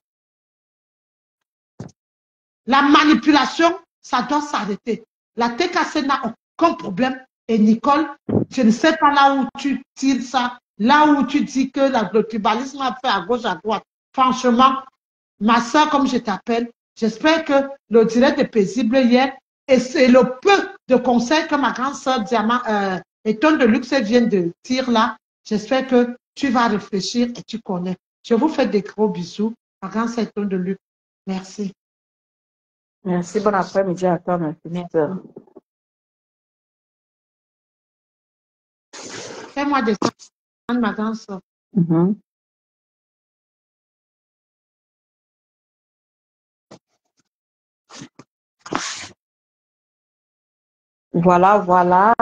Speaker 3: La manipulation, ça doit s'arrêter. La TKC n'a aucun problème. Et Nicole, je ne sais pas là où tu tires ça, là où tu dis que le tribalisme a fait à gauche, à droite. Franchement, ma soeur, comme je t'appelle, j'espère que le direct est paisible hier. Et c'est le peu de conseils que ma grande soeur Diamant Étonne de luxe vient de dire là. J'espère que tu vas réfléchir et tu connais. Je vous fais des gros bisous. Ma grande soeur Étonne de luxe. Merci.
Speaker 1: Merci, bon après-midi à toi, ma petite sœur.
Speaker 3: Fais-moi descendre, ma grande soeur.
Speaker 1: Mhm. Voilà, voilà.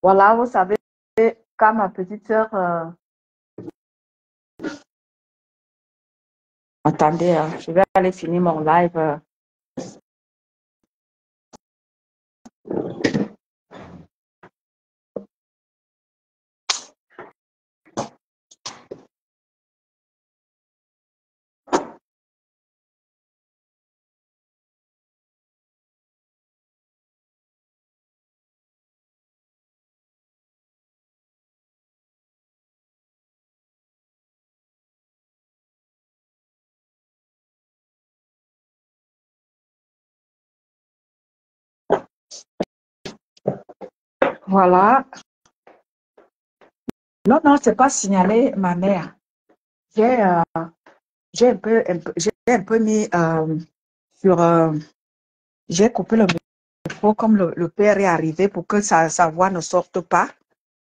Speaker 1: Voilà, vous savez, quand ma petite sœur... attendez, je vais aller finir mon live. Voilà. Non, non, c'est pas signaler ma mère. J'ai j'ai un peu mis sur... j'ai coupé le micro comme le père est arrivé pour que sa voix ne sorte pas.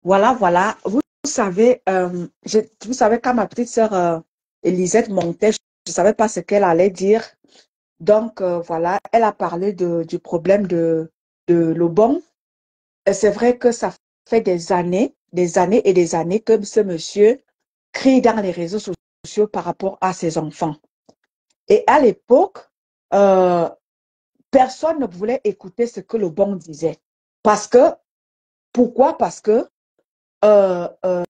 Speaker 1: Voilà, voilà. Vous savez, vous savez, quand ma petite sœur Elisette montait, je ne savais pas ce qu'elle allait dire. Donc, voilà, elle a parlé du problème de Lobon. Et c'est vrai que ça fait des années et des années que ce monsieur crie dans les réseaux sociaux par rapport à ses enfants. Et à l'époque, euh, personne ne voulait écouter ce que Lobon disait. Parce que, pourquoi? Parce que euh, euh,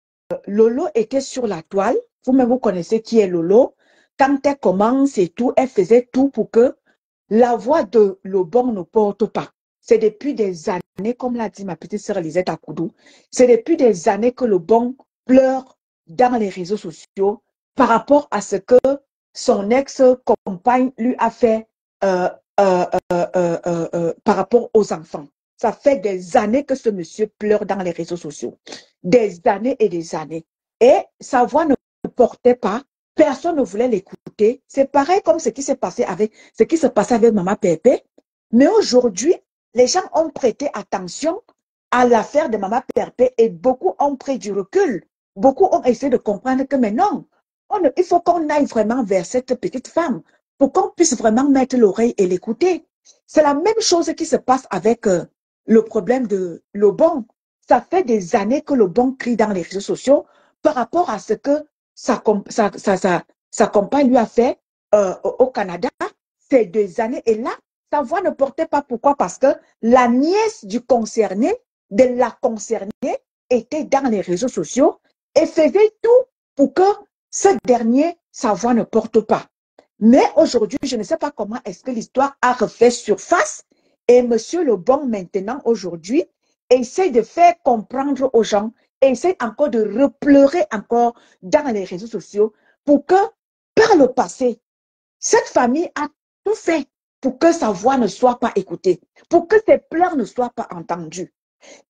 Speaker 1: Lolo était sur la toile. Vous-même, vous connaissez qui est Lolo. Quand elle commence et tout, elle faisait tout pour que la voix de Lobon ne porte pas. C'est depuis des années, comme l'a dit ma petite sœur Lisette Akoudou, c'est depuis des années que Lobon pleure dans les réseaux sociaux par rapport à ce que son ex-compagne lui a fait euh, par rapport aux enfants. Ça fait des années que ce monsieur pleure dans les réseaux sociaux. Des années et des années. Et sa voix ne portait pas. Personne ne voulait l'écouter. C'est pareil comme ce qui s'est passé avec, ce qui se passait avec Maman Pépé. Mais aujourd'hui, les gens ont prêté attention à l'affaire de Maman Pépé et beaucoup ont pris du recul. Beaucoup ont essayé de comprendre que, mais non, il faut qu'on aille vraiment vers cette petite femme pour qu'on puisse vraiment mettre l'oreille et l'écouter. C'est la même chose qui se passe avec le problème de Lobon. Ça fait des années que Lobon crie dans les réseaux sociaux par rapport à ce que sa compagne lui a fait au Canada. C'est des années. Et là, sa voix ne portait pas. Pourquoi? Parce que la nièce du concerné, de la concernée, était dans les réseaux sociaux et faisait tout pour que ce dernier, sa voix ne porte pas. Mais aujourd'hui, je ne sais pas comment est-ce que l'histoire a refait surface et Monsieur Lebon, maintenant, aujourd'hui, essaie de faire comprendre aux gens, essaie encore de repleurer encore dans les réseaux sociaux pour que, par le passé, cette famille a tout fait pour que sa voix ne soit pas écoutée, pour que ses pleurs ne soient pas entendus.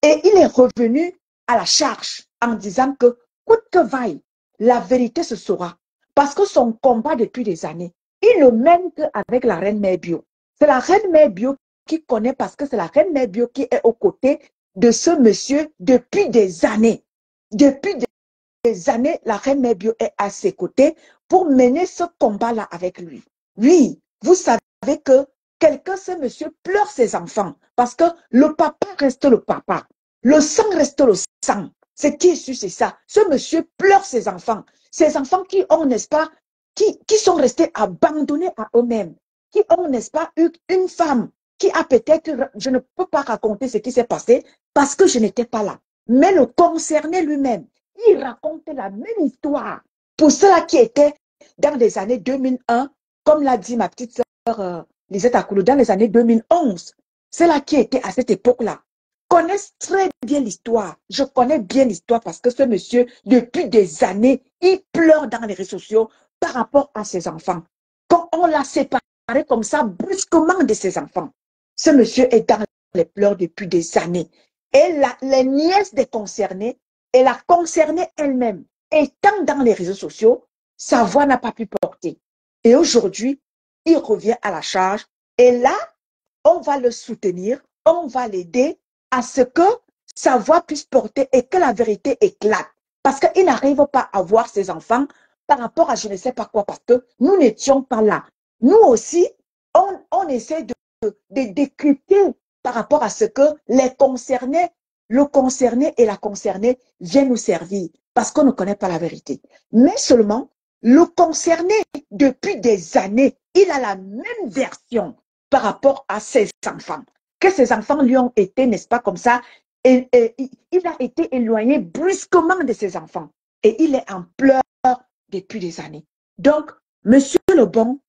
Speaker 1: Et il est revenu à la charge en disant que, coûte que vaille, la vérité se saura. Parce que son combat depuis des années, il ne mène qu'avec la reine Mère Bio. C'est la reine Mère Bio qui connaît parce que c'est la reine Mère Bio qui est aux côtés de ce monsieur depuis des années. Depuis des années, la reine Mère Bio est à ses côtés pour mener ce combat-là avec lui. Oui, vous savez que quelqu'un, ce monsieur, pleure ses enfants parce que le papa reste le papa. Le sang reste le sang. Ce qui est sûr, c'est ça. Ce monsieur pleure ses enfants. Ces enfants qui ont, n'est-ce pas, qui sont restés abandonnés à eux-mêmes, qui ont, n'est-ce pas, eu une femme qui a peut-être, je ne peux pas raconter ce qui s'est passé parce que je n'étais pas là. Mais le concerné lui-même, il raconte la même histoire. Pour ceux-là qui étaient dans les années 2001, comme l'a dit ma petite sœur Lisette Akoulou, dans les années 2011, ceux-là qui étaient à cette époque-là connaissent très bien l'histoire. Je connais bien l'histoire parce que ce monsieur, depuis des années, il pleure dans les réseaux sociaux par rapport à ses enfants. Quand on l'a séparé comme ça, brusquement de ses enfants, ce monsieur est dans les pleurs depuis des années. Et les nièces des concernés et la concernée elle-même, étant dans les réseaux sociaux, sa voix n'a pas pu porter. Et aujourd'hui, il revient à la charge
Speaker 2: Et là, on va le soutenir, on va l'aider à ce que sa voix puisse porter et que la vérité éclate. Parce qu'il n'arrive pas à voir ses enfants par rapport à je ne sais pas quoi, parce que nous n'étions pas là. Nous aussi, on essaie de décrypter par rapport à ce que les concernés, le concerné et la concernée viennent nous servir, parce qu'on ne connaît pas la vérité. Mais seulement, le concerné, depuis des années, il a la même version par rapport à ses enfants. Que ses enfants lui ont été, n'est-ce pas comme ça, et il a été éloigné brusquement de ses enfants. Et il est en pleurs depuis des années. Donc, monsieur le bon,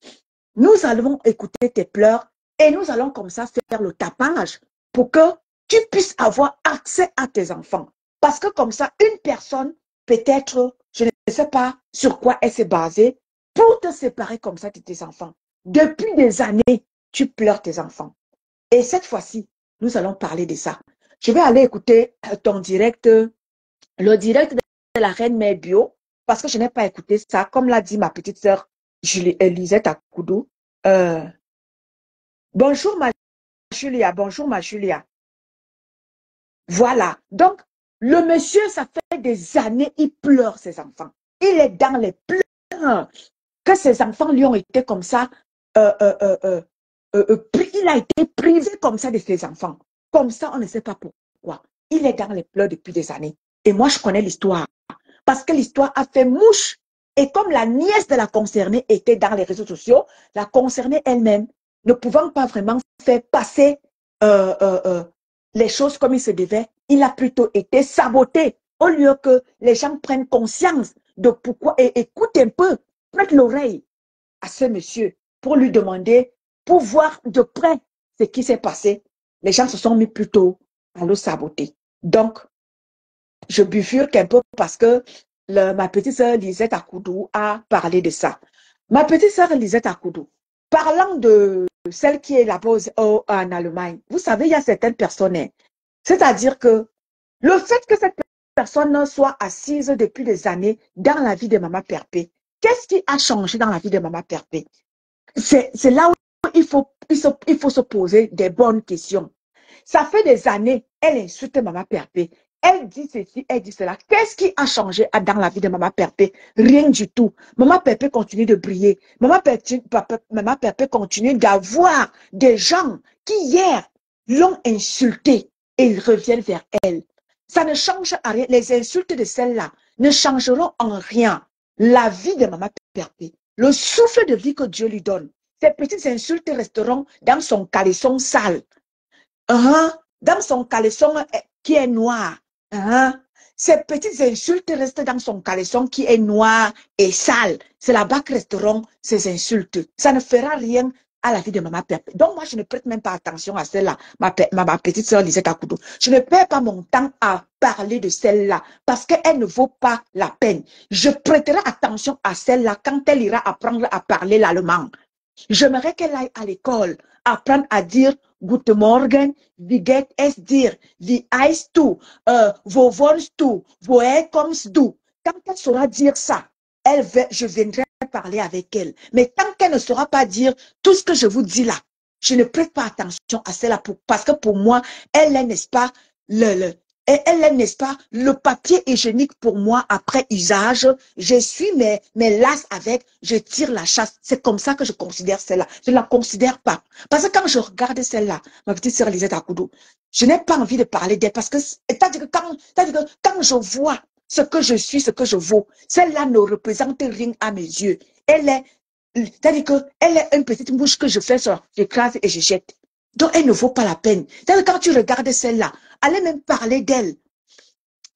Speaker 2: nous allons écouter tes pleurs et nous allons comme ça faire le tapage pour que tu puisses avoir accès à tes enfants. Parce que comme ça, une personne, peut-être, je ne sais pas sur quoi elle s'est basée, pour te séparer comme ça de tes enfants. Depuis des années, tu pleures tes enfants. Et cette fois-ci, nous allons parler de ça. Je vais aller écouter ton direct, le direct de la Reine Mère Bio, parce que je n'ai pas écouté ça, comme l'a dit ma petite sœur Lisette Akoudou. Bonjour ma Julia, bonjour ma Julia. Voilà. Donc, le monsieur, ça fait des années, il pleure ses enfants. Il est dans les pleurs que ses enfants lui ont été comme ça. Il a été privé comme ça de ses enfants. Comme ça, on ne sait pas pourquoi. Il est dans les pleurs depuis des années. Et moi, je connais l'histoire. Parce que l'histoire a fait mouche. Et comme la nièce de la concernée était dans les réseaux sociaux, la concernée elle-même, ne pouvant pas vraiment faire passer les choses comme il se devait, il a plutôt été saboté. Au lieu que les gens prennent conscience de pourquoi, et écoutent un peu, prêtent l'oreille à ce monsieur pour lui demander, pour voir de près ce qui s'est passé. Les gens se sont mis plutôt à le saboter. Donc, je bifurque un peu parce que ma petite sœur Lisette Akoudou a parlé de ça. Ma petite sœur Lisette Akoudou, parlant de celle qui est là-bas en Allemagne, vous savez, il y a certaines personnes, c'est-à-dire que le fait que cette personne soit assise depuis des années dans la vie de Maman Perpé, qu'est-ce qui a changé dans la vie de Maman Perpé? C'est là où il faut se poser des bonnes questions. Ça fait des années, elle insulte Maman Perpé. Elle dit ceci, elle dit cela. Qu'est-ce qui a changé dans la vie de Maman Perpé? Rien du tout. Maman Perpé continue de briller. Maman Perpé continue d'avoir des gens qui hier l'ont insultée et ils reviennent vers elle. Ça ne change à rien. Les insultes de celle-là ne changeront en rien la vie de Maman Perpé. Le souffle de vie que Dieu lui donne. Ces petites insultes resteront dans son caleçon sale. Dans son caleçon qui est noir. Ces petites insultes restent dans son caleçon qui est noir et sale. C'est là-bas que resteront ces insultes. Ça ne fera rien à la vie de Maman Perpé. Donc moi, je ne prête même pas attention à celle-là, ma petite sœur Lisette Akoudou. Je ne perds pas mon temps à parler de celle-là parce qu'elle ne vaut pas la peine. Je prêterai attention à celle-là quand elle ira apprendre à parler l'allemand. J'aimerais qu'elle aille à l'école, apprendre à dire Guten Morgen, wie geht es dir, wie heißt du, wo wohnst du, woher kommst du. Quand elle saura dire ça, je viendrai parler avec elle. Mais tant qu'elle ne saura pas dire tout ce que je vous dis là, je ne prête pas attention à celle-là parce que pour moi, elle est, n'est-ce pas, elle est, n'est-ce pas, le papier hygiénique pour moi après usage. Je suis mes lasses avec, je tire la chasse. C'est comme ça que je considère celle-là. Je ne la considère pas. Parce que quand je regarde celle-là, ma petite sœur Lisette Akoudou, je n'ai pas envie de parler d'elle parce que, quand je vois ce que je suis, ce que je vaux, celle-là ne représente rien à mes yeux. Elle est, c'est-à-dire qu'elle est une petite mouche que je fais sur, j'écrase et je jette. Donc, elle ne vaut pas la peine. C'est-à-dire quand tu regardes celle-là, allez même parler d'elle.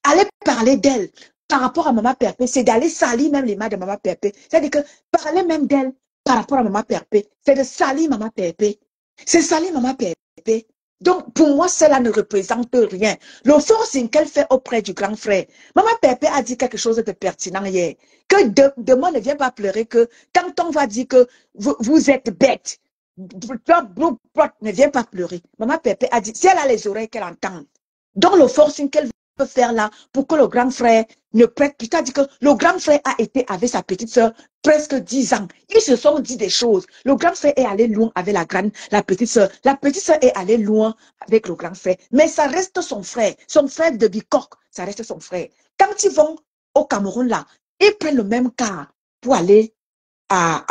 Speaker 2: Allez parler d'elle par rapport à Maman Perpé. C'est d'aller salir même les mains de Maman Perpé. C'est-à-dire que parler même d'elle par rapport à Maman Perpé, c'est de salir Maman Perpé. C'est salir Maman Perpé. Donc, pour moi, cela ne représente rien. Le forcing qu'elle fait auprès du grand frère. Maman Perpé a dit quelque chose de pertinent hier. Que demain ne viens pas pleurer que quand on va dire que vous êtes bête, ne viens pas pleurer. Maman Perpé a dit, si elle a les oreilles qu'elle entend, donc le forcing qu'elle peut faire là pour que le grand frère ne prête plus? C'est-à-dire que le grand frère a été avec sa petite soeur presque 10 ans. Ils se sont dit des choses. Le grand frère est allé loin avec la petite soeur. La petite soeur est allée loin avec le grand frère. Mais ça reste son frère de Bicoque, ça reste son frère. Quand ils vont au Cameroun là, ils prennent le même car pour aller à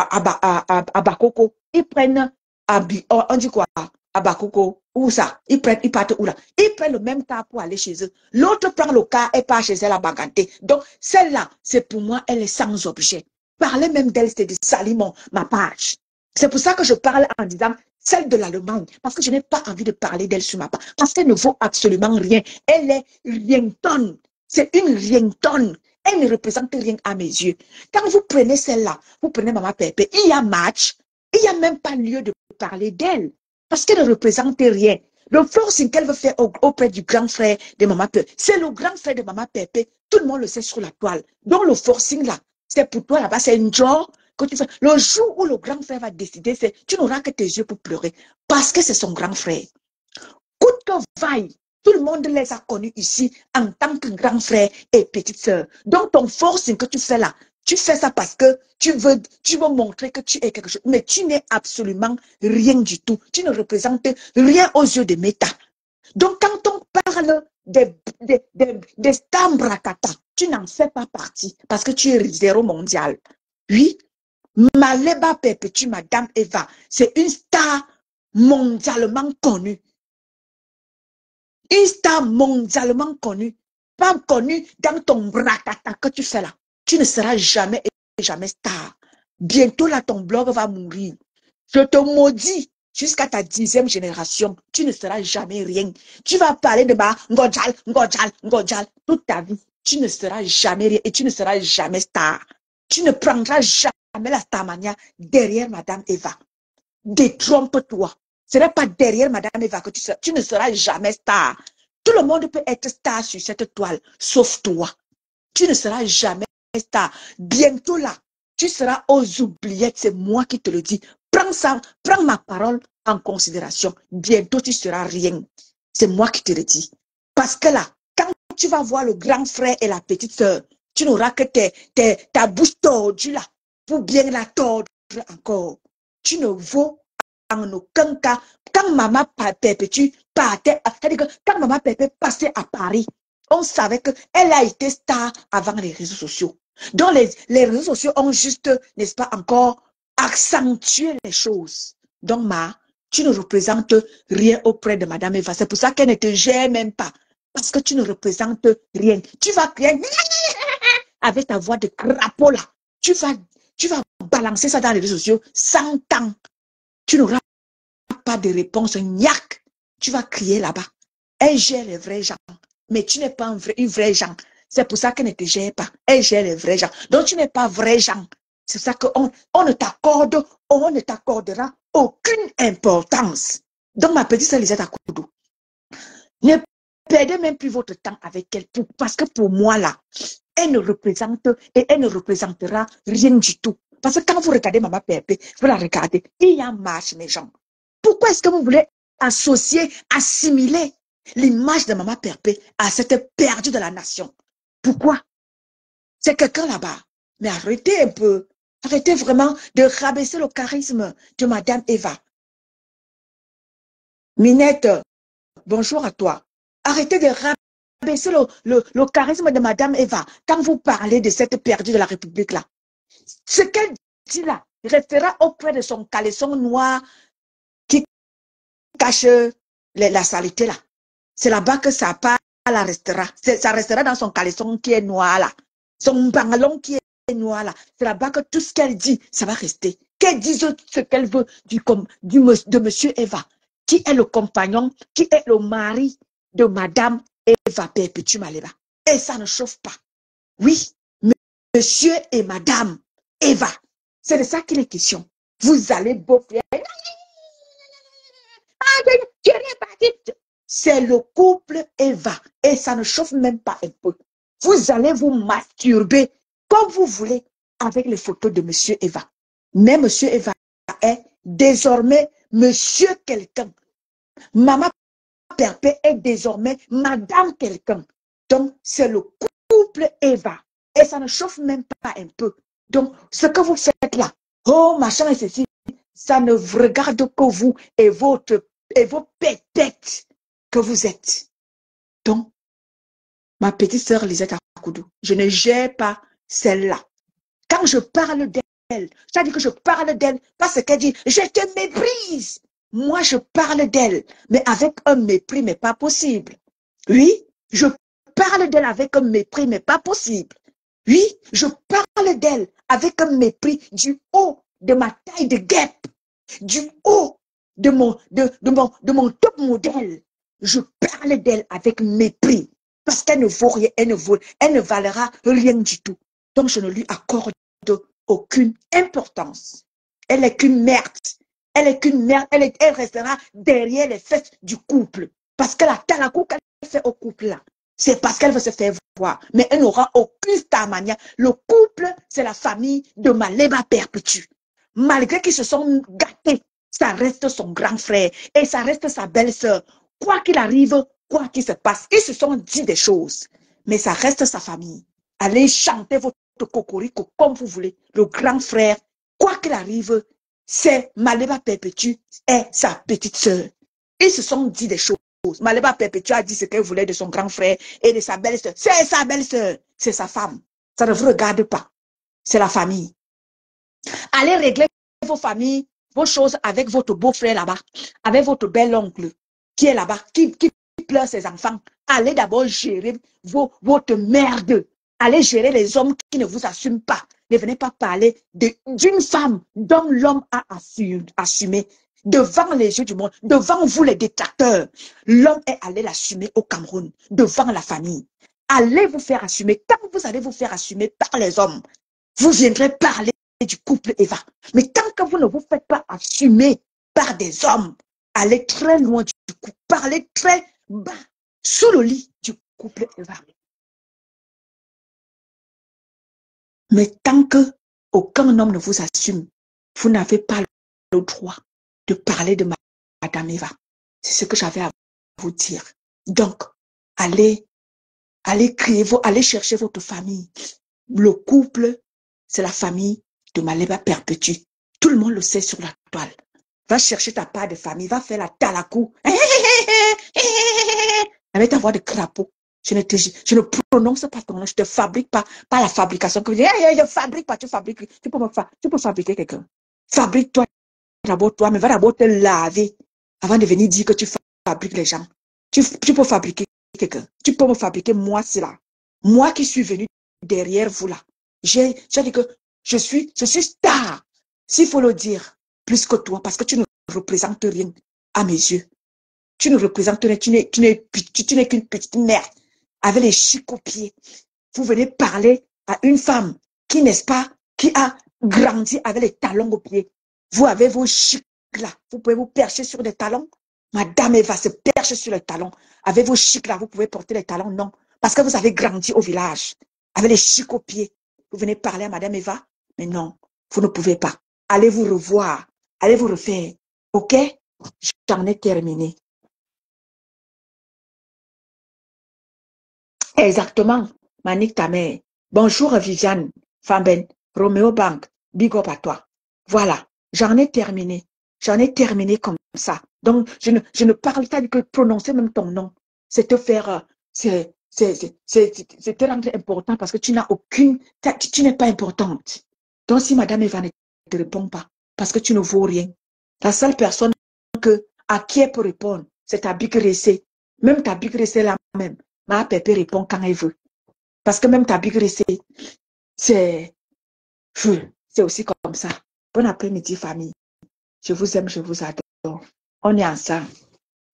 Speaker 2: Bakoko. Ils prennent on dit quoi? À Bakoko. Où ça? Ils partent où là? Ils prennent le même car pour aller chez eux. L'autre prend le car et part chez elle à Baganté. Donc, celle-là, c'est pour moi, elle est sans objet. Parler même d'elle, c'est de salir ma page. C'est pour ça que je parle en disant celle de l'Allemagne. Parce que je n'ai pas envie de parler d'elle sur ma page. Parce qu'elle ne vaut absolument rien. Elle est rientonne. C'est une rientonne. Elle ne représente rien à mes yeux. Quand vous prenez celle-là, vous prenez Maman Pépé, il y a match. Il n'y a même pas lieu de parler d'elle. Parce qu'elle ne représente rien. Le forcing qu'elle veut faire auprès du grand frère de Maman Pépé, c'est le grand frère de Maman Pépé. Tout le monde le sait sur la toile. Donc le forcing là, c'est pour toi là-bas, c'est une joie que tu fais. Le jour où le grand frère va décider, c'est tu n'auras que tes yeux pour pleurer. Parce que c'est son grand frère. Coûte que vaille, tout le monde les a connus ici en tant que grand frère et petite sœur. Donc ton forcing que tu fais là, tu fais ça parce que tu veux montrer que tu es quelque chose. Mais tu n'es absolument rien du tout. Tu ne représentes rien aux yeux de Meta. Donc, quand on parle des stars Brakata, tu n'en fais pas partie parce que tu es zéro mondial. Oui, Maleba Perpétue, Madame Eva, c'est une star mondialement connue. Une star mondialement connue. Pas connue dans ton Brakata que tu fais là. Tu ne seras jamais star. Bientôt là, ton blog va mourir. Je te maudis jusqu'à ta 10e génération. Tu ne seras jamais rien. Tu vas parler de Ngodjal toute ta vie. Tu ne seras jamais rien et tu ne seras jamais star. Tu ne prendras jamais la starmania derrière Madame Eva. Détrompe-toi. Ce n'est pas derrière Madame Eva que tu ne seras jamais star. Tout le monde peut être star sur cette toile, sauf toi. Tu ne seras jamais star. Bientôt là, tu seras aux oubliettes. C'est moi qui te le dis. Prends ça, prends ma parole en considération. Bientôt, tu seras rien. C'est moi qui te le dis. Parce que là, quand tu vas voir le grand frère et la petite sœur, tu n'auras que ta bouche tordue là, pour bien la tordre encore. Tu ne vaux en aucun cas. Quand Maman Pépé partait, c'est-à-dire que quand Maman Pépé passait à Paris, on savait qu'elle a été star avant les réseaux sociaux. Donc, les réseaux sociaux ont juste, n'est-ce pas, encore accentué les choses. Donc, tu ne représentes rien auprès de Madame Eva. C'est pour ça qu'elle ne te gère même pas. Parce que tu ne représentes rien. Tu vas crier avec ta voix de crapaud là. Tu vas balancer ça dans les réseaux sociaux 100 ans. Tu n'auras pas de réponse. Niaque. Tu vas crier là-bas. Elle gère les vrais gens. Mais tu n'es pas une vraie gens. C'est pour ça qu'elle ne te gère pas. Elle gère les vrais gens. Donc, tu n'es pas vrai gens. C'est ça qu'on ne t'accordera aucune importance. Donc, ma petite sœur Lisette Akoudou, ne perdez même plus votre temps avec elle. Parce que pour moi, là, elle ne représente et elle ne représentera rien du tout. Parce que quand vous regardez Maman Pépé, vous la regardez, il y a marche, mes gens. Pourquoi est-ce que vous voulez assimiler l'image de Maman Pépé à cette perdue de la nation? Pourquoi? C'est quelqu'un là-bas. Mais arrêtez un peu. Arrêtez vraiment de rabaisser le charisme de Madame Eva. Minette, bonjour à toi. Arrêtez de rabaisser le charisme de Madame Eva quand vous parlez de cette perdue de la République là. Ce qu'elle dit là restera auprès de son caleçon noir qui cache la saleté là. C'est là-bas que ça part, la restera. Ça restera dans son caleçon qui est noir là. Son pantalon qui est noir là. C'est là-bas que tout ce qu'elle dit, ça va rester. Qu'elle dise ce qu'elle veut de Monsieur Eva, qui est le compagnon, qui est le mari de Madame Eva Perpétue Maleba. Et ça ne chauffe pas. Oui, Monsieur et Madame Eva. C'est de ça qu'il est question. Vous allez bouffer. C'est le couple Eva. Et ça ne chauffe même pas un peu. Vous allez vous masturber comme vous voulez avec les photos de Monsieur Eva. Mais Monsieur Eva est désormais Monsieur quelqu'un. Maman Perpé est désormais Madame quelqu'un. Donc, c'est le couple Eva. Et ça ne chauffe même pas un peu. Donc, ce que vous faites là, oh, machin et ceci, ça ne regarde que vous et vos pépettes que vous êtes. Donc, ma petite sœur Lisette Akoudou, je ne gère pas celle-là. Quand je parle d'elle, ça dit que je parle d'elle parce qu'elle dit, je te méprise. Moi, je parle d'elle, mais avec un mépris, mais pas possible. Oui, je parle d'elle avec un mépris, mais pas possible. Oui, je parle d'elle avec un mépris du haut de ma taille de guêpe, du haut de mon top modèle. Je parle d'elle avec mépris parce qu'elle ne vaut rien, elle ne valera rien du tout. Donc, je ne lui accorde aucune importance. Elle est qu'une merde. Elle est qu'une merde. Elle restera derrière les fesses du couple. Parce que la talakou qu'elle fait au couple là, c'est parce qu'elle veut se faire voir. Mais elle n'aura aucune starmania. Le couple, c'est la famille de Maleba Perpétue. Malgré qu'ils se sont gâtés, ça reste son grand frère et ça reste sa belle-sœur. Quoi qu'il arrive, quoi qu'il se passe, ils se sont dit des choses. Mais ça reste sa famille. Allez chanter votre cocorico comme vous voulez. Le grand frère, quoi qu'il arrive, c'est Maleba Perpétue et sa petite sœur. Ils se sont dit des choses. Maleba Perpétue a dit ce qu'elle voulait de son grand frère et de sa belle-sœur. C'est sa belle-sœur, c'est sa femme. Ça ne vous regarde pas. C'est la famille. Allez régler vos familles, vos choses avec votre beau-frère là-bas, avec votre bel-oncle qui est là-bas, qui pleure ses enfants. Allez d'abord gérer votre merde. Allez gérer les hommes qui ne vous assument pas. Ne venez pas parler d'une femme dont l'homme a assumé devant les yeux du monde, devant vous les détracteurs. L'homme est allé l'assumer au Cameroun, devant la famille. Allez vous faire assumer. Quand vous allez vous faire assumer par les hommes, vous viendrez parler du couple Eva. Mais tant que vous ne vous faites pas assumer par des hommes, allez très loin du couple, parlez très bas, sous le lit du couple Eva. Mais tant que aucun homme ne vous assume, vous n'avez pas le droit de parler de Madame Eva. C'est ce que j'avais à vous dire. Donc, allez crier, allez chercher votre famille. Le couple, c'est la famille de Maleba Perpétue. Tout le monde le sait sur la toile. Va chercher ta part de famille, va faire la talakou. Avec ta voix de crapaud. Je ne prononce pas ton nom, je ne te fabrique pas la fabrication. Que je fabrique pas, tu fabriques. Tu peux fabriquer quelqu'un. Fabrique-toi d'abord toi, mais va d'abord te laver avant de venir dire que tu fabriques les gens. Tu peux fabriquer quelqu'un. Tu peux me fabriquer moi, c'est là. Moi qui suis venu derrière vous là. J'ai dit que je suis star. S'il faut le dire, plus que toi, parce que tu ne représentes rien à mes yeux. Tu ne représentes rien, tu n'es qu'une petite merde avec les chics aux pieds. Vous venez parler à une femme qui, n'est-ce pas, qui a grandi avec les talons aux pieds. Vous avez vos chics là, vous pouvez vous percher sur des talons. Madame Eva se perche sur les talons. Avec vos chics là, vous pouvez porter les talons, non. Parce que vous avez grandi au village avec les chics aux pieds. Vous venez parler à Madame Eva, mais non, vous ne pouvez pas. Allez vous revoir, allez vous refaire. Ok? J'en ai terminé. Exactement, Manik ta mère. Bonjour Viviane, Famben, Roméo Bank, big up à toi. Voilà, j'en ai terminé. J'en ai terminé comme ça. Donc, je ne parle pas que prononcer même ton nom. C'est te faire, c'est te rendre important parce que tu n'as aucune, tu n'es pas importante. Donc, si Madame Eva ne te répond pas, parce que tu ne vaux rien, la seule personne à qui elle peut répondre, c'est ta big récée. Même ta big récée là-même. Ma pépé répond quand elle veut. Parce que même ta big récée, c'est aussi comme ça. Bon après-midi, famille. Je vous aime, je vous adore. On est ensemble.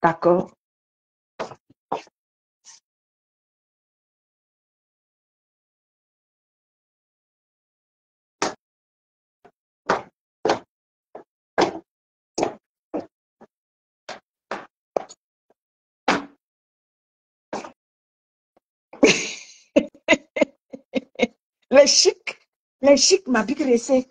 Speaker 2: D'accord? Les chics, ma big récée,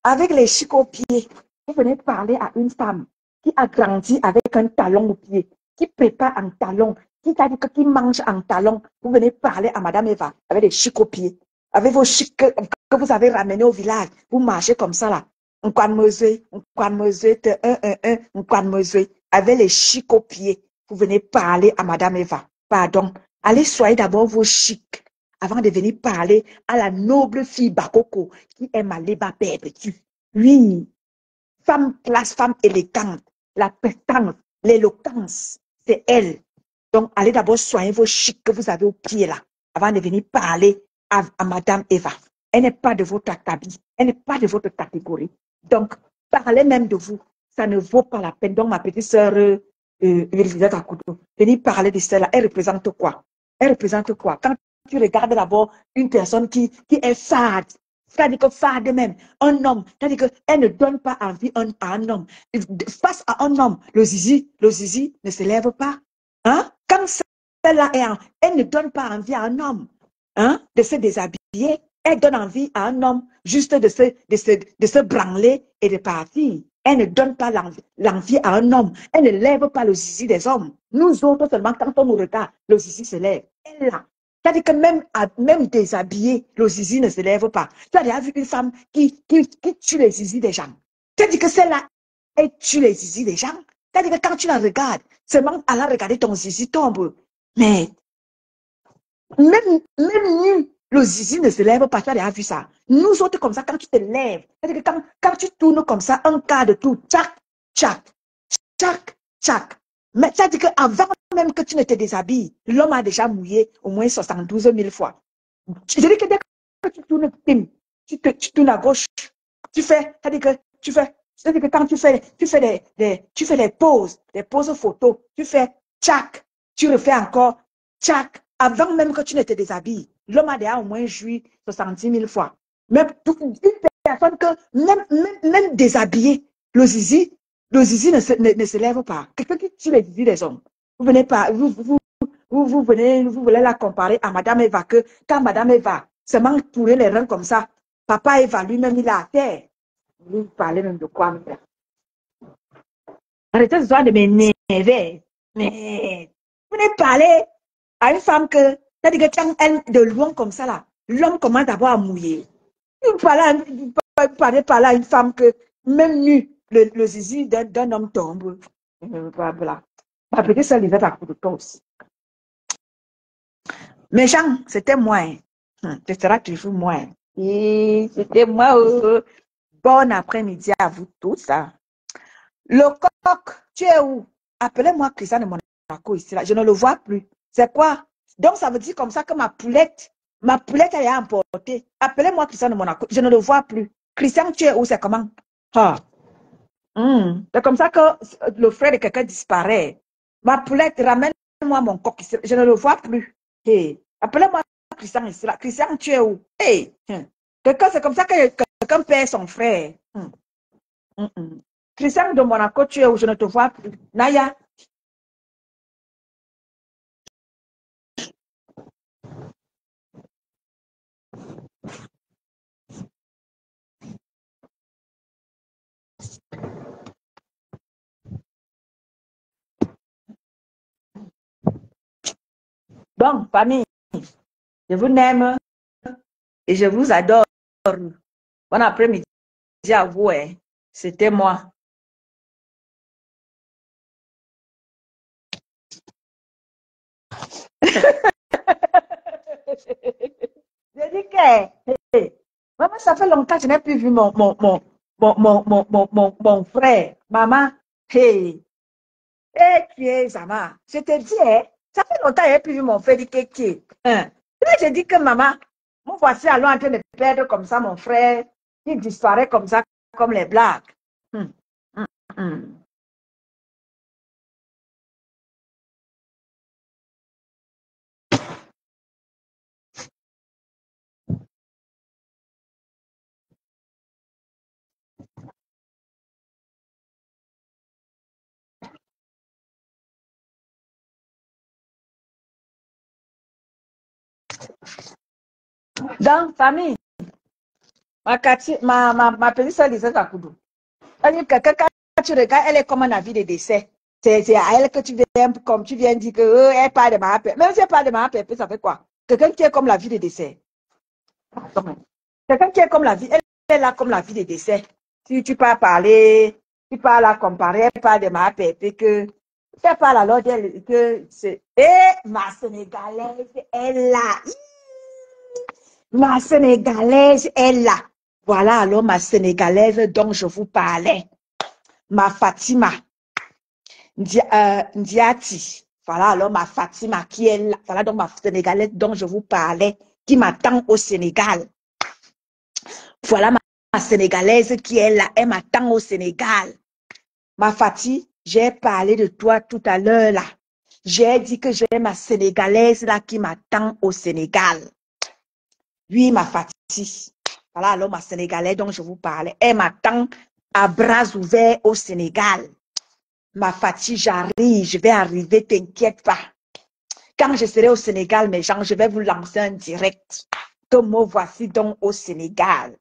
Speaker 2: avec les chics aux pieds. Vous venez parler à une femme qui a grandi avec un talon au pied, qui prépare un talon, qui t'a dit que qui mange en talons, vous venez parler à Madame Eva avec des chics aux pieds, avec vos chics que vous avez ramenés au village, vous marchez comme ça là, avec les chics aux pieds, vous venez parler à Madame Eva. Pardon, allez soyez d'abord vos chics avant de venir parler à la noble fille Bakoko qui est ma léba barbecue. Oui, femme classe, femme élégante, la prestance, l'éloquence, c'est elle. Donc, allez d'abord soigner vos chics que vous avez au pied là, avant de venir parler à Madame Eva. Elle n'est pas de votre acabit, elle n'est pas de votre catégorie. Donc, parlez même de vous, ça ne vaut pas la peine. Donc, ma petite sœur, venir parler de celle-là, elle représente quoi? Elle représente quoi? Quand tu regardes d'abord une personne qui est fade, c'est-à-dire que fade même, un homme, c'est-à-dire qu'elle ne donne pas envie à un homme. Face à un homme, le zizi ne se lève pas. Hein? Quand celle-là elle ne donne pas envie à un homme, hein, de se déshabiller, elle donne envie à un homme juste de se branler et de partir. Elle ne donne pas l'envie à un homme. Elle ne lève pas le zizi des hommes. Nous autres seulement, quand on nous regarde, le zizi se lève. Elle là. C'est-à-dire que même déshabillée, le zizi ne se lève pas. Tu as déjà vu une femme qui tue les zizi des gens. C'est-à-dire que celle-là, elle tue les zizi des gens. C'est-à-dire que quand tu la regardes, seulement à la regarder, ton zizi tombe. Mais même nu, le zizi ne se lève pas. Tu as déjà vu ça. Nous autres, comme ça, quand tu te lèves, c'est-à-dire que quand tu tournes comme ça, un quart de tour, tchac, tchac, tchac, tchac. Mais c'est-à-dire qu'avant même que tu ne te déshabilles, l'homme a déjà mouillé au moins 72 000 fois. Je dis que dès que tu tournes, tu tournes à gauche, c'est-à-dire que quand tu fais des poses photos, tu fais tchac, tu refais encore tchac, avant même que tu ne te déshabilles. L'homme a déjà au moins joui 70 000 fois. Même une personne que, même déshabillée, le zizi ne se lève pas. Quelqu'un qui tue les zizi des hommes. Vous venez pas, vous voulez la comparer à Madame Eva, que quand Madame Eva se mange tourner les reins comme ça, Papa Eva lui-même, il est à terre. Vous parlez même de quoi? Arrêtez ce soir de m'énerver. Mais vous venez parler à une femme que, c'est-à-dire que quand elle, de loin comme ça là, l'homme commence d'abord à mouiller. Vous parlez à une femme que, même nu, le zizi d'un homme tombe. Voilà. Ma petite soeur livait à coup de temps aussi. Mais Jean, c'était moi. Ce sera toujours moi. Et c'était moi. Bon après-midi à vous tous. Le coq, tu es où? Appelez-moi Christian de Monaco ici. Là. Je ne le vois plus. C'est quoi? Donc, ça veut dire comme ça que ma poulette elle est emportée. Appelez-moi Christian de Monaco. Je ne le vois plus. Christian, tu es où? C'est comment? Ah. C'est comme ça que le frère de quelqu'un disparaît. Ma poulette, ramène-moi mon coq ici. Je ne le vois plus. Hey. Appelez-moi Christian ici. Là. Christian, tu es où? Hey. C'est comme ça que quelqu'un perd son frère. Christian de Monaco, tu es où? Je ne te vois plus. Naya. Bon, famille, je vous aime et je vous adore. Bon après-midi à vous. C'était moi. Je dis que, maman, ça fait longtemps que je n'ai plus vu mon frère. Maman, hey, qui est Zama? Je te dis, ça fait longtemps que je n'ai plus vu mon frère. Qui je dis que maman, me voici allons en train de perdre comme ça mon frère, qui disparaît comme ça, comme les blagues. Donc, famille, ma petite soeur Lisette Akoudou, quand tu regardes, elle est comme un avis de décès. C'est à elle que tu viens, comme tu viens dire que elle parle de ma pépé. Même si elle parle de ma pépé, ça fait quoi? Quelqu'un qui est comme la vie de décès. Quelqu'un qui est comme la vie, elle est là comme la vie de décès. Tu peux parler, tu parles à comparer, elle parle de ma pépé que. Elle parle alors d'elle que c'est. Ma Sénégalaise est là. Ma Sénégalaise est là. Voilà alors ma Sénégalaise dont je vous parlais. Ma Fatima. Ndiati. Voilà alors ma Fatima qui est là. Voilà donc ma Sénégalaise dont je vous parlais, qui m'attend au Sénégal. Voilà ma Sénégalaise qui est là. Elle m'attend au Sénégal. Ma Fati, j'ai parlé de toi tout à l'heure là. J'ai dit que j'ai ma Sénégalaise là qui m'attend au Sénégal. Oui, ma Fati. Voilà alors ma Sénégalaise dont je vous parlais. Elle m'attend à bras ouverts au Sénégal. Ma Fati, j'arrive, je vais arriver, t'inquiète pas. Quand je serai au Sénégal, mes gens, je vais vous lancer un direct. Que me voici donc au Sénégal.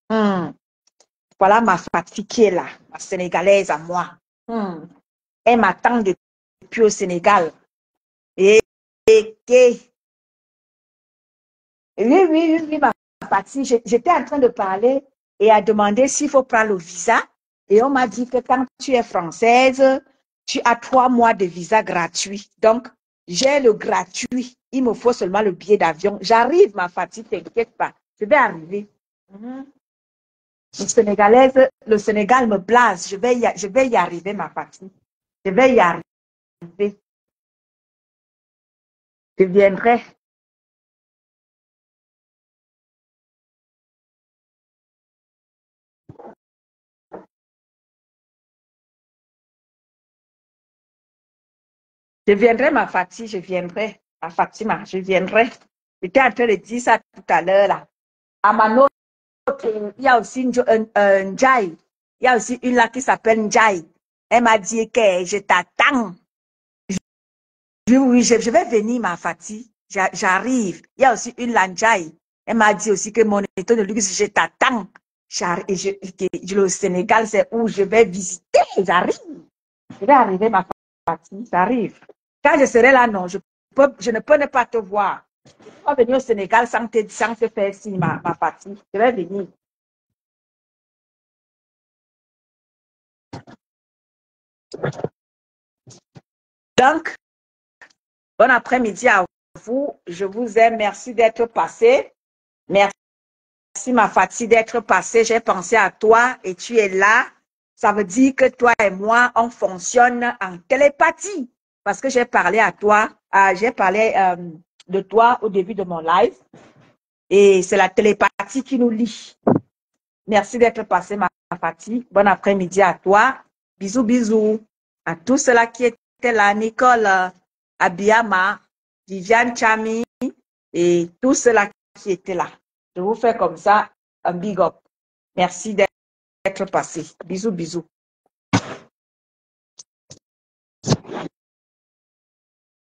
Speaker 2: Voilà ma Fati qui est là, ma Sénégalaise à moi. Elle m'attend depuis au Sénégal. Oui, ma Fati, j'étais en train de parler et à demander s'il faut prendre le visa. Et on m'a dit que quand tu es française, tu as 3 mois de visa gratuit. Donc, j'ai le gratuit. Il me faut seulement le billet d'avion. J'arrive, ma Fati, t'inquiète pas. Je vais arriver. Le Sénégal me blase. Je vais y arriver, ma Fati. Je vais y arriver. Je viendrai. Je viendrai, ma Fati, je viendrai. Ma Fatima, je viendrai. J'étais en train de dire ça tout à l'heure, là. À ma note, il y a aussi Njai. Il y a aussi une là qui s'appelle Njai. Elle m'a dit que je t'attends. Oui, je vais venir, ma Fati. J'arrive. Il y a aussi une là, Njai. Elle m'a dit aussi que mon état de luxe, je t'attends. Le Sénégal, c'est où je vais visiter. J'arrive. Je vais arriver, ma Fati. J'arrive. Quand je serai là, non, je ne peux ne pas te voir. Je ne peux pas venir au Sénégal sans te faire signe, ma Fati. Je vais venir. Donc, bon après-midi à vous. Je vous aime. Merci d'être passé. Merci, ma Fati, d'être passé. J'ai pensé à toi et tu es là. Ça veut dire que toi et moi, on fonctionne en télépathie. Parce que j'ai parlé à toi, j'ai parlé de toi au début de mon live. Et c'est la télépathie qui nous lie. Merci d'être passé, ma Fati. Bon après-midi à toi. Bisous, bisous. À tous ceux-là qui étaient là, Nicole, Abiyama, Viviane Chami et tous ceux-là qui étaient là. Je vous fais comme ça un big up. Merci d'être passé. Bisous, bisous.